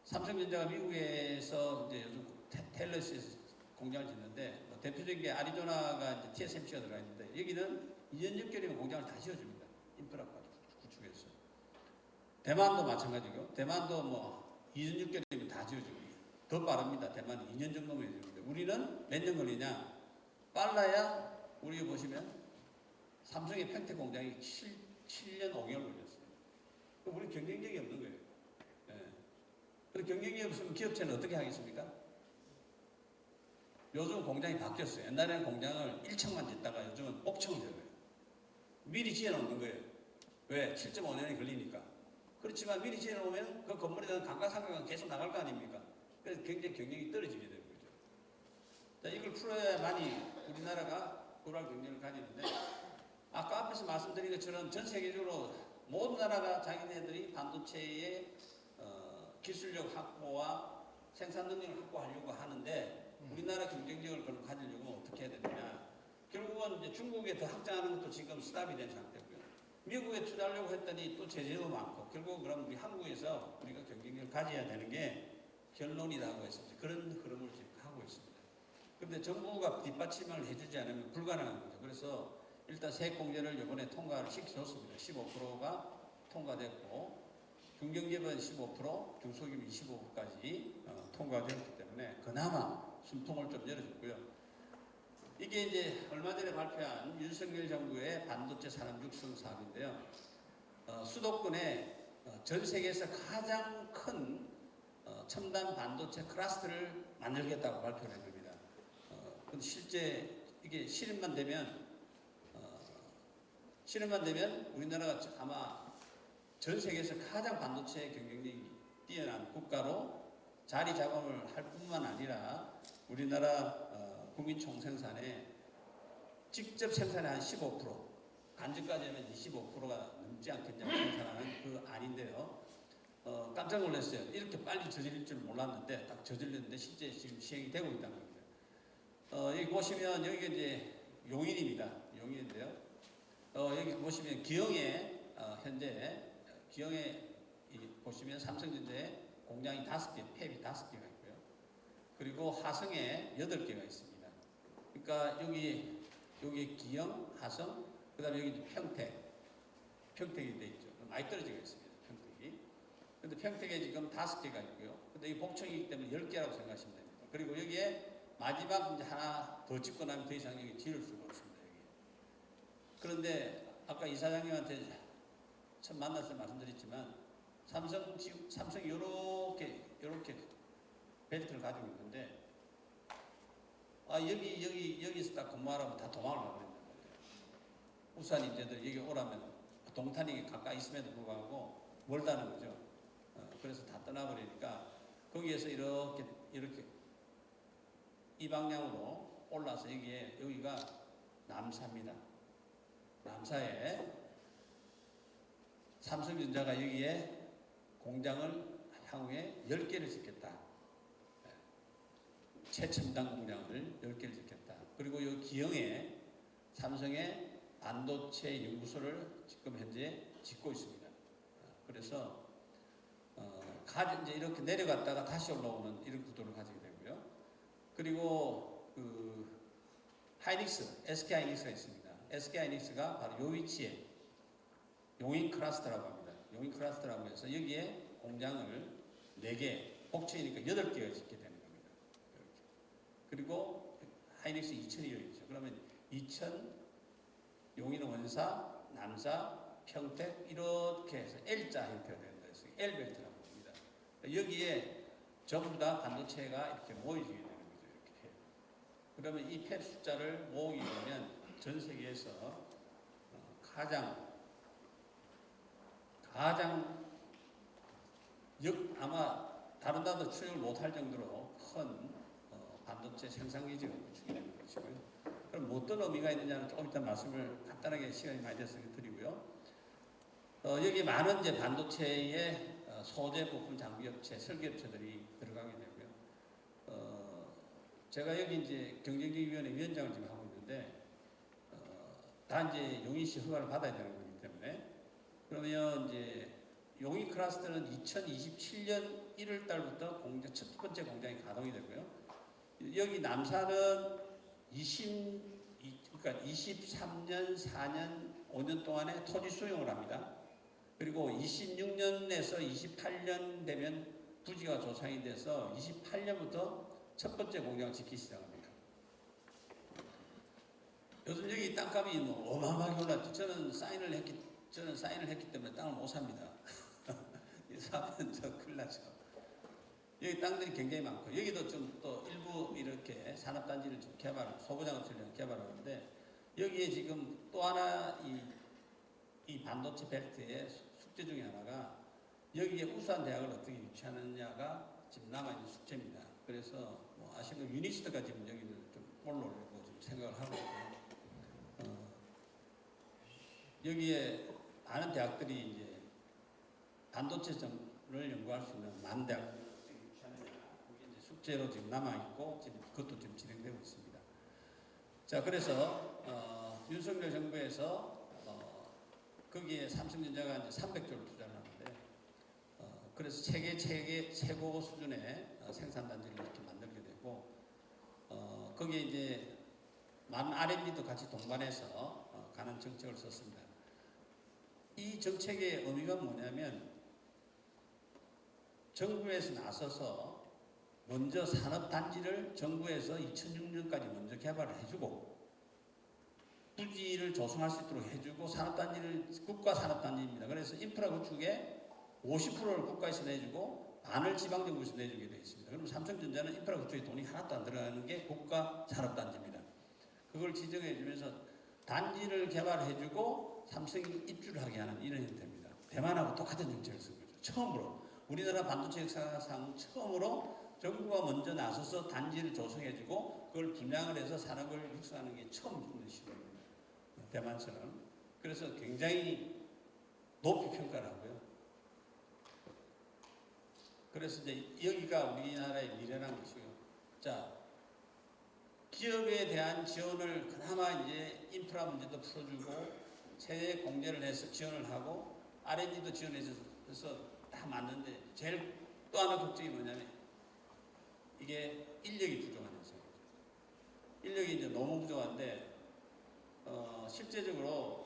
삼성전자가 미국에서 이제 요즘 텔러스에서 공장을 짓는데 대표적인 게 아리조나가 이제 TSMC가 들어가 있는데 여기는 2년 6개월이면 공장을 다 지어줍니다. 인프라 구축해서. 대만도 마찬가지고 대만도 뭐 2년 6개월이면 다 지어줍니다. 더 빠릅니다. 대만은 2년 정도면 해줍니다. 우리는 몇 년 걸리냐? 빨라야 우리 보시면 삼성의 평택 공장이 7년 5개월 걸렸어요. 우리 경쟁력이 없는 거예요. 그리고 경쟁력이 없으면 기업체는 어떻게 하겠습니까? 요즘 공장이 바뀌었어요. 옛날에는 공장을 1층만 짓다가 요즘은 옥층을 지어요. 미리 지어놓는 거예요. 왜? 7.5년이 걸리니까. 그렇지만 미리 지어놓으면 그 건물에 대한 감가상각은 계속 나갈 거 아닙니까? 그래서 굉장히 경쟁이 떨어지게 되는 거죠. 자, 이걸 풀어야만이 우리나라가 global 경쟁을 가지는데 아까 앞에서 말씀드린 것처럼 전 세계적으로 모든 나라가 자기네들이 반도체의 기술력 확보와 생산 능력을 확보하려고 하는데 우리나라 경쟁력을 그럼 가지려고 어떻게 해야 되느냐. 결국은 이제 중국에 더 확장하는 것도 지금 스탑이 된 상태고요. 미국에 투자하려고 했더니 또 제재도 많고 결국 그럼 우리 한국에서 우리가 경쟁력을 가져야 되는 게 결론이라고 해서 그런 흐름을 지금 하고 있습니다. 그런데 정부가 뒷받침을 해주지 않으면 불가능한 거죠. 그래서 일단 세액공제를 이번에 통과를 시켜줬습니다. 15%가 통과됐고 중견기업은 15%, 중소기업은 25%까지 통과되었기 때문에 그나마 숨통을 좀 열어줬고요. 이게 이제 얼마 전에 발표한 윤석열 정부의 반도체 산업 육성 사업인데요. 수도권에 전 세계에서 가장 큰 첨단 반도체 클러스터를 만들겠다고 발표를 한 겁니다. 근데 실제 이게 실현만 되면 우리나라가 아마 전 세계에서 가장 반도체 경쟁력이 뛰어난 국가로 자리 잡음을 할 뿐만 아니라 우리나라 국민 총생산에 직접 생산의 한 15%, 간접까지 하면 25%가 넘지 않겠냐고 생산하는 그 안인데요. 깜짝 놀랐어요. 이렇게 빨리 저질릴 줄 몰랐는데 딱 저질렀는데 실제 지금 시행이 되고 있다는 겁니다. 여기 보시면 여기가 이제 용인입니다. 용인인데요. 여기 보시면 기영에 현재 기영에 보시면 삼성전자에 공장이 5개, 팹이 5개가 있고요. 그리고 화성에 8개가 있습니다. 그러니까 여기 기영, 화성, 그다음에 여기 평택이 돼 있죠. 많이 떨어지고 있습니다. 평택이. 근데 평택에 지금 5개가 있고요. 근데 이 복층이기 때문에 10개라고 생각하시면 됩니다. 그리고 여기에 마지막 이제 하나 더 짓고 나면 더 이상 여기 지을 수가 없습니다. 여기. 그런데 아까 이사장님한테 처음 만나서 말씀드렸지만 삼성이 요렇게 벨트를 가지고 있는데 여기서 딱 근무하라고 다 도망을 가고 있는 거예요. 우산 이제들 여기 오라면 동탄이 가까이 있음에도 불구하고 멀다는 거죠. 그래서 다 떠나버리니까 거기에서 이렇게 이 방향으로 올라서 여기가 남사입니다. 남사에 삼성전자가 여기에 공장을 향후에 10개를 짓겠다. 최첨단 공장을 10개를 짓겠다. 그리고 이 기영에 삼성의 반도체 연구소를 지금 현재 짓고 있습니다. 그래서 이제 이렇게 내려갔다가 다시 올라오는 이런 구도를 가지게 되고요. 그리고 SK 하이닉스가 있습니다. SK 하이닉스가 바로 이 위치에 용인 클러스터라고 합니다. 용인 클러스터라고 해서 여기에 공장을 4개, 복층이니까 8개가 짓게 되는 겁니다. 이렇게. 그리고 하이닉스 이천이 여기 있죠. 그러면 이천, 용인 원사, 남사, 평택 이렇게 해서 L자 형태가 된다 해서 L벨트라고 합니다. 여기에 전부 다 반도체가 이렇게 모여지게 되는 거죠. 이렇게. 그러면 이 팹 숫자를 모으게 되면 전 세계에서 가장 아마 다른 나라도 추정을 못할 정도로 큰 반도체 생산 기지가 구축이 되는 것이고요. 그럼 어떤 의미가 있느냐는 조금 이따 말씀을 간단하게 시간이 많이 돼서 드리고요. 여기 많은 이제 반도체의 소재 부품 장비업체, 설계업체들이 들어가게 되고요. 제가 여기 이제 경쟁력위원회 위원장을 지금 하고 있는데 다 이제 용인시 허가를 받아야 되는 거기 때문에 그러면 이제 용인 클러스터는 2027년 1월 달부터 첫 번째 공장이 가동이 되고요. 여기 남사는 23년, 4년, 5년 동안에 토지 수용을 합니다. 그리고 26년에서 28년 되면 부지가 조성이 돼서 28년부터 첫 번째 공장을 짓기 시작합니다. 요즘 여기 땅값이 어마어마하게 올랐죠. 저는 사인을 했기 때문에 땅을 못 삽니다. 사면 저 큰일 나죠. 여기 땅들이 굉장히 많고 여기도 좀 또 일부 이렇게 산업단지를 좀 소부장업체를 개발하는데 여기에 지금 또 하나 이 반도체 벨트의 숙제 중에 하나가 여기에 우수한 대학을 어떻게 유치하느냐가 지금 남아있는 숙제입니다. 그래서 아시는 유니스트가 지금 여기를 좀 올라오려고 지금 생각을 하고 있고요. 여기에 많은 대학들이 이제 반도체를 연구할 수 있는 만대학 그게 이제 숙제로 지금 남아 있고 지금 그것도 지금 진행되고 있습니다. 자, 그래서 윤석열 정부에서 거기에 삼성전자가 이제 300조를 투자를 하는데 그래서 세계 최고 수준의 생산 단지를 이렇게 만들게 되고 거기에 이제 많은 R&D도 같이 동반해서 가는 정책을 썼습니다. 이 정책의 의미가 뭐냐면 정부에서 나서서 먼저 산업단지를 정부에서 2006년까지 먼저 개발을 해주고 부지를 조성할 수 있도록 해주고 산업단지를 국가 산업단지입니다. 그래서 인프라 구축에 50%를 국가에서 내주고 반을 지방정부에서 내주게 되어 있습니다. 그럼 삼성전자는 인프라 구축에 돈이 하나도 안 들어가는 게 국가 산업단지입니다. 그걸 지정해 주면서 단지를 개발해주고 삼성이 입주를 하게 하는 이런 형태입니다. 대만하고 똑같은 정책을 쓴 거죠. 처음으로 우리나라 반도체 역사상 처음으로 정부가 먼저 나서서 단지를 조성해주고 그걸 분양을 해서 산업을 육성하는 게 처음 있는 시도입니다. 대만처럼. 그래서 굉장히 높이 평가를 하고요. 그래서 이제 여기가 우리나라의 미래라는 것이고요. 자, 기업에 대한 지원을 그나마 이제 인프라 문제도 풀어주고 세제 공제를 해서 지원을 하고 R&D도 지원해서 다 맞는데 제일 또 하나 걱정이 뭐냐면 이게 인력이 부족한 현상이죠. 인력이 이제 너무 부족한데 실제적으로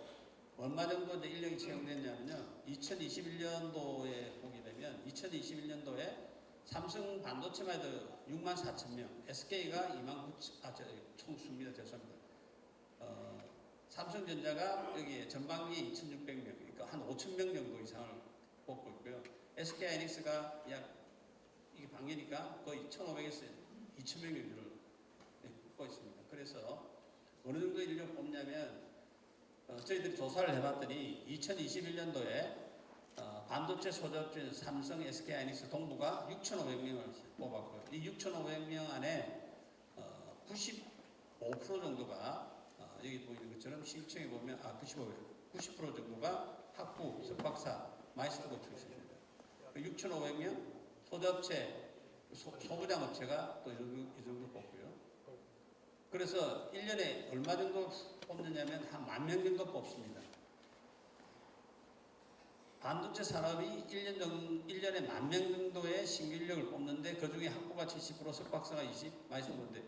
얼마 정도 이제 인력이 채용됐냐면요. 2021년도에 보게 되면 2021년도에 삼성 반도체만 해도 6만 4천 명, SK가 2만 9천, 총수입니다. 죄송합니다. 삼성전자가 여기에 전반기에 2,600명, 그러니까 한 5천 명 정도 이상을 뽑고 있고요. SK하이닉스가 약 이게 반기니까 거의 1,500에서 2,000명 정도를 뽑고 있습니다. 그래서 어느 정도 인력 뽑냐면 저희들이 조사를 해봤더니 2021년도에 반도체 소자업체 삼성, SK하이닉스, 동부가 6,500명을 뽑았고요. 이 6,500명 안에 95% 정도가 여기 보이는 것처럼 실층에 보면 90% 정도가 학부, 석박사, 마이스터고 출신입니다. 6,500명 소자업체, 소부장업체가 또 이 정도 뽑고요. 그래서 1년에 얼마 정도 뽑느냐면 한 10,000명 정도 뽑습니다. 반도체 산업이 1년에 10,000명 정도의 신규 인력을 뽑는데 그 중에 학부가 70%, 석박사가 20%, 마이스터인데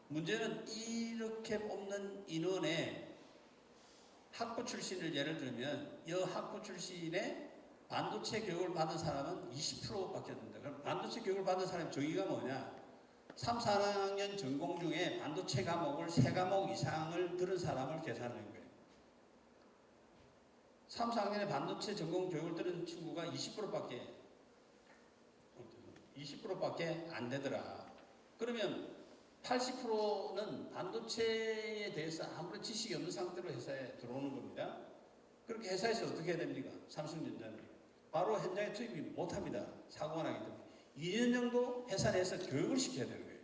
문제는 이렇게 뽑는 인원에 학부 출신을 예를 들면 이 학부 출신의 반도체 교육을 받은 사람은 20%밖에 안 된다. 그럼 반도체 교육을 받은 사람의 정의가 뭐냐? 3, 4학년 전공 중에 반도체 과목을 3과목 이상을 들은 사람을 계산하는 거예요. 3, 4학년에 반도체 전공 교육을 들은 친구가 20%밖에 안 되더라. 그러면 80%는 반도체에 대해서 아무런 지식이 없는 상태로 회사에 들어오는 겁니다. 그렇게 회사에서 어떻게 해야 됩니까? 삼성전자는 바로 현장에 투입이 못합니다. 사고가 나기 때문에 2년 정도 회사 내에서 교육을 시켜야 되는 거예요.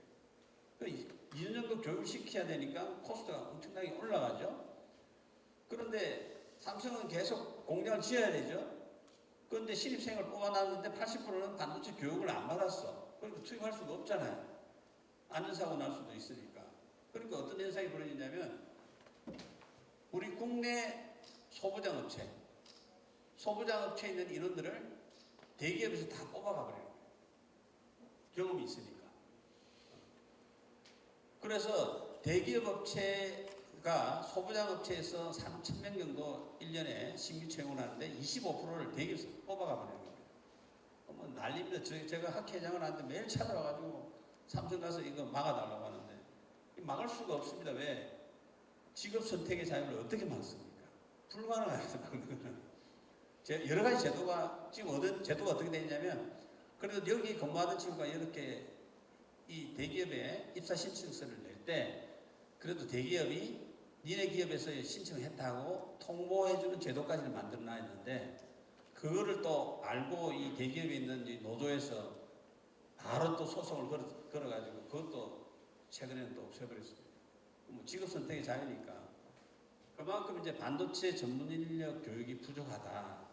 2년 정도 교육을 시켜야 되니까 코스트가 엄청나게 올라가죠. 그런데 삼성은 계속 공장을 지어야 되죠. 그런데 신입생을 뽑아놨는데 80%는 반도체 교육을 안 받았어. 그러니까 투입할 수가 없잖아요. 안전사고 날 수도 있으니까. 그러니까 어떤 현상이 벌어지냐면 우리 국내 소부장업체에 있는 인원들을 대기업에서 다 뽑아가 버려요. 경험이 있으니까. 그래서 대기업 업체가 소부장업체에서 3,000명 정도 1년에 신규 채용을 하는데 25%를 대기업에서 뽑아가 버리는 거예요. 뭐 난립니다. 제가 학회장을 하는데 매일 찾아와가지고 삼성 가서 이거 막아달라고 하는데 막을 수가 없습니다. 왜? 직업 선택의 자유를 어떻게 막습니까? 불가능합니다. 막는 거는. 여러 가지 제도가 지금 제도가 어떻게 되냐면 그래도 여기 근무하던 친구가 이렇게 이 대기업에 입사 신청서를 낼 때 그래도 대기업이 니네 기업에서 신청을 했다고 통보해주는 제도까지는 만들어 놔있는데 그거를 또 알고 이 대기업에 있는 이 노조에서 바로 또 소송을 걸어가지고 그것도 최근에는 또 없애버렸습니다. 뭐 직업 선택의 자유니까. 그만큼 이제 반도체 전문 인력 교육이 부족하다.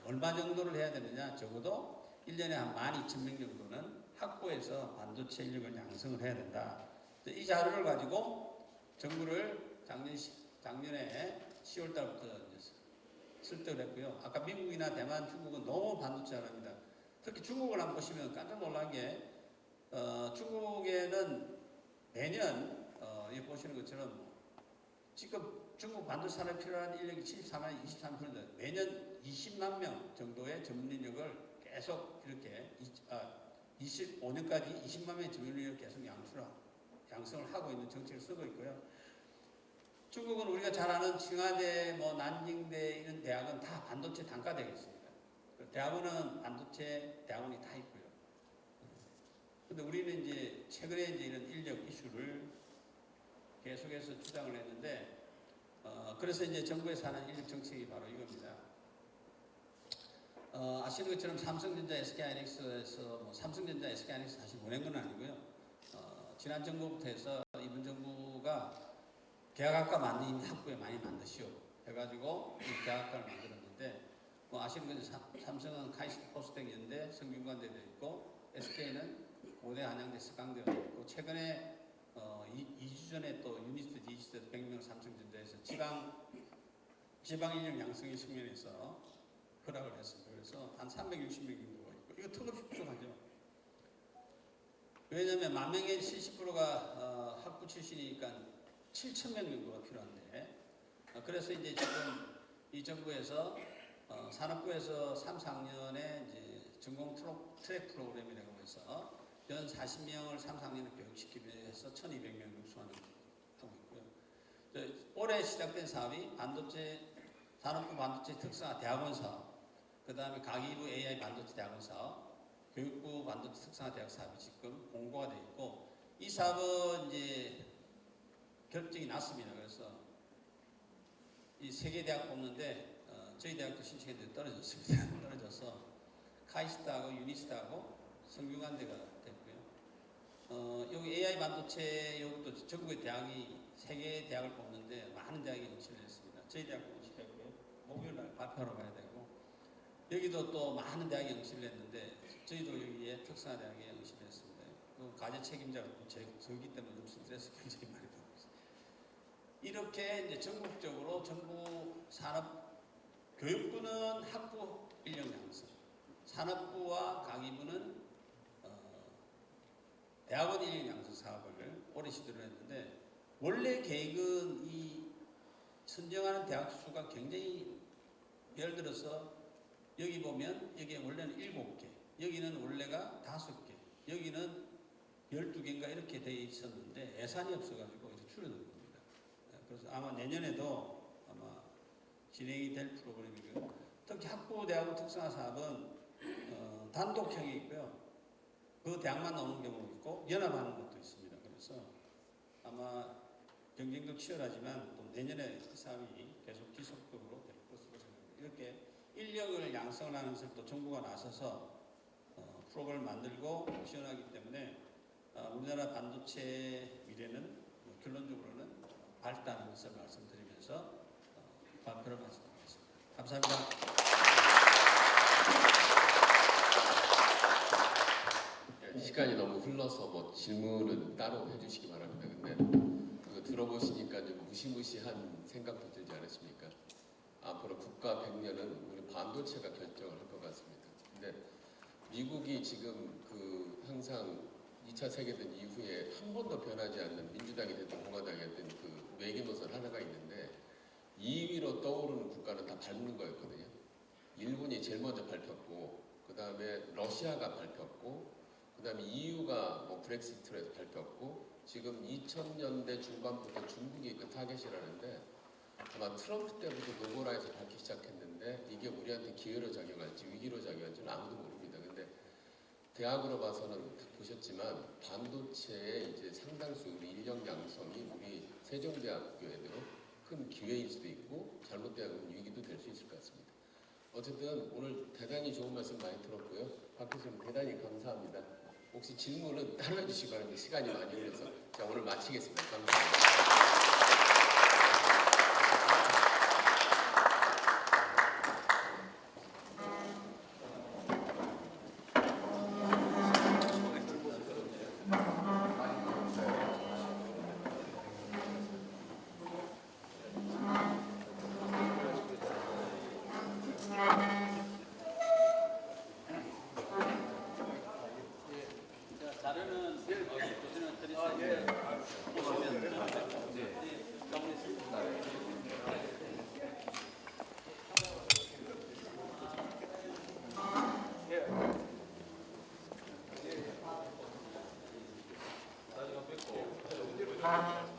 얼마 정도를 해야 되느냐? 적어도 1년에 한 12,000명 정도는 학부에서 반도체 인력을 양성을 해야 된다. 이 자료를 가지고 정부를 작년에 10월 달부터 설득을 했고요. 아까 미국이나 대만, 중국은 너무 반도체 잘합니다. 특히 중국을 한번 보시면 깜짝 놀란 게 중국에는 매년 여기 보시는 것처럼 지금 중국 반도체 산업에 필요한 인력이 74만 23%인데 매년 20만 명 정도의 전문 인력을 계속 이렇게 25년까지 20만 명의 전문 인력을 계속 양성을 하고 있는 정책을 쓰고 있고요. 중국은 우리가 잘 아는 칭화대, 난징대 이런 대학은 다 반도체 단과되어 있습니다. 대학원은 반도체 대학원이 다 있고요. 근데 우리는 이제 최근에 이런 인력 이슈를 계속해서 주장을 했는데, 그래서 이제 정부에서 하는 인력 정책이 바로 이겁니다. 아시는 것처럼 삼성전자, SK하이닉스에서 삼성전자, SK하이닉스 다시 보낸 건 아니고요. 지난 정부부터 해서 이번 정부가 대학학과 만든 학부에 많이 만드시오 해가지고 이 대학학과를 만들었는데, 아시는 것처럼 삼성은 카이스트 포스텍 연대 성균관대도 있고, SK는 고대 한양대 석강대도 있고, 최근에 2주 전에 또 유니스트 디지털 100명 삼성전자에서 지방 인력 양성의 측면에서 허락을 했습니다. 그래서 한 360명 정도가 있고, 이거 턱없이 부족하죠. 왜냐하면 만 명의 70%가 학부 출신이니까 7,000명 정도가 필요한데, 그래서 이제 지금 이 정부에서 산업부에서 3, 4학년에 이제 전공 트랙 프로그램이라고 해서 연 40명을 3, 4학년을 교육시키기 위해서 1,200명 육수하는 하고 있고요. 올해 시작된 사업이 산업부 반도체 특성화 대학원 사업, 그 다음에 가기부 AI 반도체 대학원 사업, 교육부 반도체 특성화 대학 사업이 지금 공고가 되어 있고, 이 사업은 이제 결정이 났습니다. 그래서 이 세 개 대학 뽑는데 저희 대학도 신청했는데 떨어졌습니다. 떨어져서 카이스트하고 유니스트하고 성균관대가 됐고요. 여기 AI 반도체 여기도 전국의 대학이 세 개의 대학을 뽑는데 많은 대학이 응시를 했습니다. 저희 대학도 응시했고요. 목요일날 발표하러 가야 되고, 여기도 또 많은 대학이 응시를 했는데 저희도 여기에 특성화 대학에 응시를 했습니다. 과제 책임자가 저기 때문에 요즘 스트레스 굉장히 많이 받고 있습니다. 이렇게 이제 전국적으로 정부 교육부는 학부 인력 양성, 산업부와 가기부는 대학원 인력 양성 사업을 올해 시도를 했는데, 원래 계획은 이 선정하는 대학 수가 굉장히, 예를 들어서 여기 보면 여기에 원래는 7개, 여기는 원래가 5개, 여기는 12개인가 이렇게 돼 있었는데 예산이 없어가지고 이렇게 줄여놓은 겁니다. 그래서 아마 내년에도 아마 진행이 될 프로그램이고요. 특히 학부 대학원 특성화 사업은 단독형이 있고요. 그 대학만 나오는 경우도 있고 연합하는 것도 있습니다. 그래서 아마 경쟁도 치열하지만 또 내년에 이 사업이 계속 지속적으로 될 것으로 생각합니다. 이렇게 인력을 양성하는 것을 또 정부가 나서서 프로그램을 만들고 지원하기 때문에 우리나라 반도체 미래는 결론적으로는 밝다는 것을 말씀드리면서 발표를 마치도록 하겠습니다. 감사합니다. 시간이 너무 흘러서 질문은 따로 해주시기 바랍니다. 근데 그거 들어보시니까 좀 무시무시한 생각도 들지 않으십니까? 앞으로 국가 100년은 우리 반도체가 결정을 할 것 같습니다. 근데 미국이 지금 항상 2차 세계대전 이후에 한 번도 변하지 않는, 민주당이 됐든 공화당이 됐든 외교 노선 하나가 있는데 2위로 떠오르는 국가는 다 밟는 거였거든요. 일본이 제일 먼저 밟혔고, 그 다음에 러시아가 밟혔고, 그 다음에 EU가 브렉시트로 해서 밟혔고, 지금 2000년대 중반부터 중국이 타겟이라는데, 아마 트럼프 때부터 노보라에서 밟기 시작했는데 이게 우리한테 기회로 작용할지 위기로 작용할지는 아무도 모릅니다. 근데 대학으로 봐서는 보셨지만 반도체의 이제 상당수 우리 인력 양성이 우리 세종대학교에도 큰 기회일 수도 있고 잘못되면 위기도 될 수 있을 것 같습니다. 어쨌든 오늘 대단히 좋은 말씀 많이 들었고요. 박 교수님 대단히 감사합니다. 혹시 질문은 따로 해주시기 바랍니다. 시간이 많이 흘러서. 자, 오늘 마치겠습니다. 감사합니다. 아.